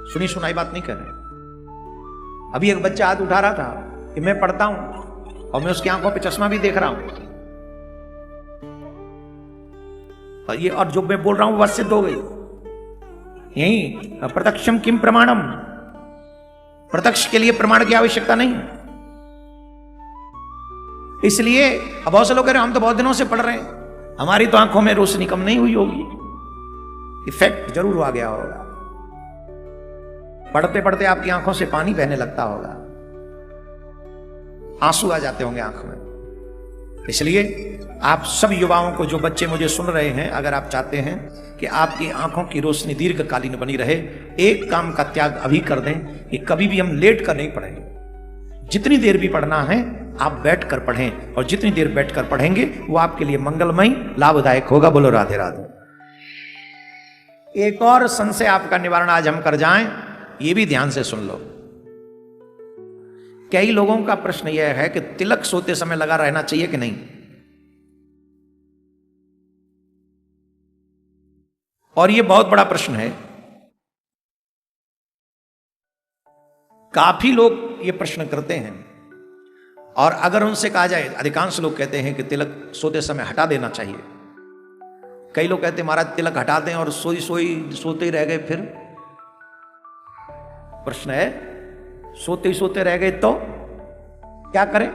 सुनी सुनाई बात नहीं कर रहे। अभी एक बच्चा हाथ उठा रहा था कि मैं पढ़ता हूं, और मैं उसकी आंखों पे चश्मा भी देख रहा हूं, ये और जो मैं बोल रहा हूं वह सिद्ध हो गई। यही प्रत्यक्षम किम प्रमाणम, प्रत्यक्ष के लिए प्रमाण की आवश्यकता नहीं। इसलिए अब बहुत से लोग कह रहे हैं हम तो बहुत दिनों से पढ़ रहे हैं, हमारी तो आंखों में रोशनी कम नहीं हुई होगी। इफेक्ट जरूर आ गया होगा, पढ़ते पढ़ते आपकी आंखों से पानी बहने लगता होगा, आंसू आ जाते होंगे आंख में। इसलिए आप सब युवाओं को, जो बच्चे मुझे सुन रहे हैं, अगर आप चाहते हैं कि आपकी आंखों की रोशनी दीर्घकालीन बनी रहे, एक काम का त्याग अभी कर दें कि कभी भी हम लेट कर नहीं पढ़ेंगे। जितनी देर भी पढ़ना है आप बैठकर पढ़ें, और जितनी देर बैठकर पढ़ेंगे वो आपके लिए मंगलमय, लाभदायक होगा। बोलो राधे राधे। एक और संशय आपका निवारण आज हम कर जाएं, ये भी ध्यान से सुन लो। कई लोगों का प्रश्न यह है कि तिलक सोते समय लगा रहना चाहिए कि नहीं, और यह बहुत बड़ा प्रश्न है। काफी लोग ये प्रश्न करते हैं, और अगर उनसे कहा जाए, अधिकांश लोग कहते हैं कि तिलक सोते समय हटा देना चाहिए। कई लोग कहते हैं महाराज तिलक हटा दें, और सोते ही रह गए, फिर प्रश्न है सोते ही सोते रह गए तो क्या करें?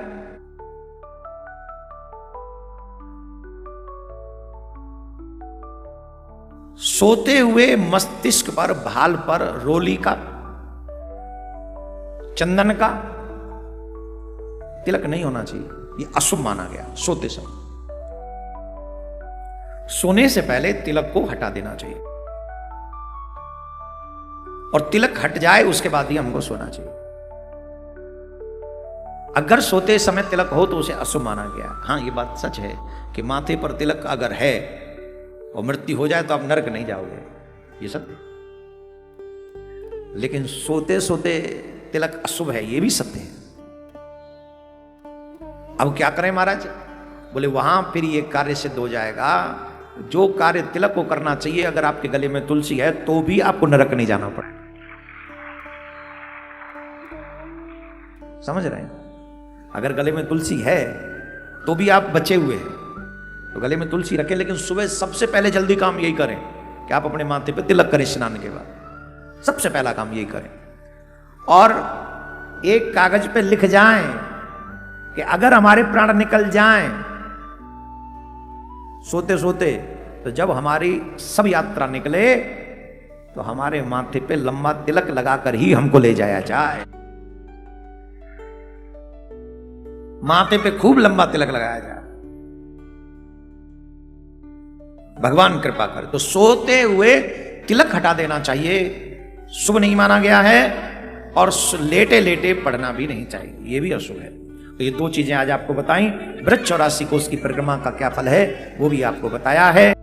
सोते हुए मस्तिष्क पर, भाल पर रोली का, चंदन का तिलक नहीं होना चाहिए, यह अशुभ माना गया। सोते समय, सोने से पहले तिलक को हटा देना चाहिए, और तिलक हट जाए उसके बाद ही हमको सोना चाहिए। अगर सोते समय तिलक हो तो उसे अशुभ माना गया। हाँ, ये बात सच है कि माथे पर तिलक अगर है और मृत्यु हो जाए तो आप नरक नहीं जाओगे, ये सत्य। लेकिन सोते सोते तिलक अशुभ है, ये भी सत्य है। अब क्या करें महाराज? बोले वहां फिर ये कार्य सिद्ध हो जाएगा। जो कार्य तिलक को करना चाहिए, अगर आपके गले में तुलसी है तो भी आपको नरक नहीं जाना पड़ेगा। समझ रहे हैं? अगर गले में तुलसी है तो भी आप बचे हुए हैं, तो गले में तुलसी रखें, लेकिन सुबह सबसे पहले जल्दी काम यही करें कि आप अपने माथे पे तिलक करें स्नान के बाद। सबसे पहला काम यही करें, और एक कागज पे लिख जाएं कि अगर हमारे प्राण निकल जाएं सोते सोते, तो जब हमारी सब यात्रा निकले तो हमारे माथे पे लंबा तिलक लगाकर ही हमको ले जाया जाए। माथे पे खूब लंबा तिलक लगाया जाए, भगवान कृपा कर। तो सोते हुए तिलक हटा देना चाहिए, शुभ नहीं माना गया है, और लेटे लेटे पढ़ना भी नहीं चाहिए, ये भी अशुभ है। तो ये दो चीजें आज आपको बताई। वृश्चिक राशि को उसकी परिक्रमा का क्या फल है वो भी आपको बताया है।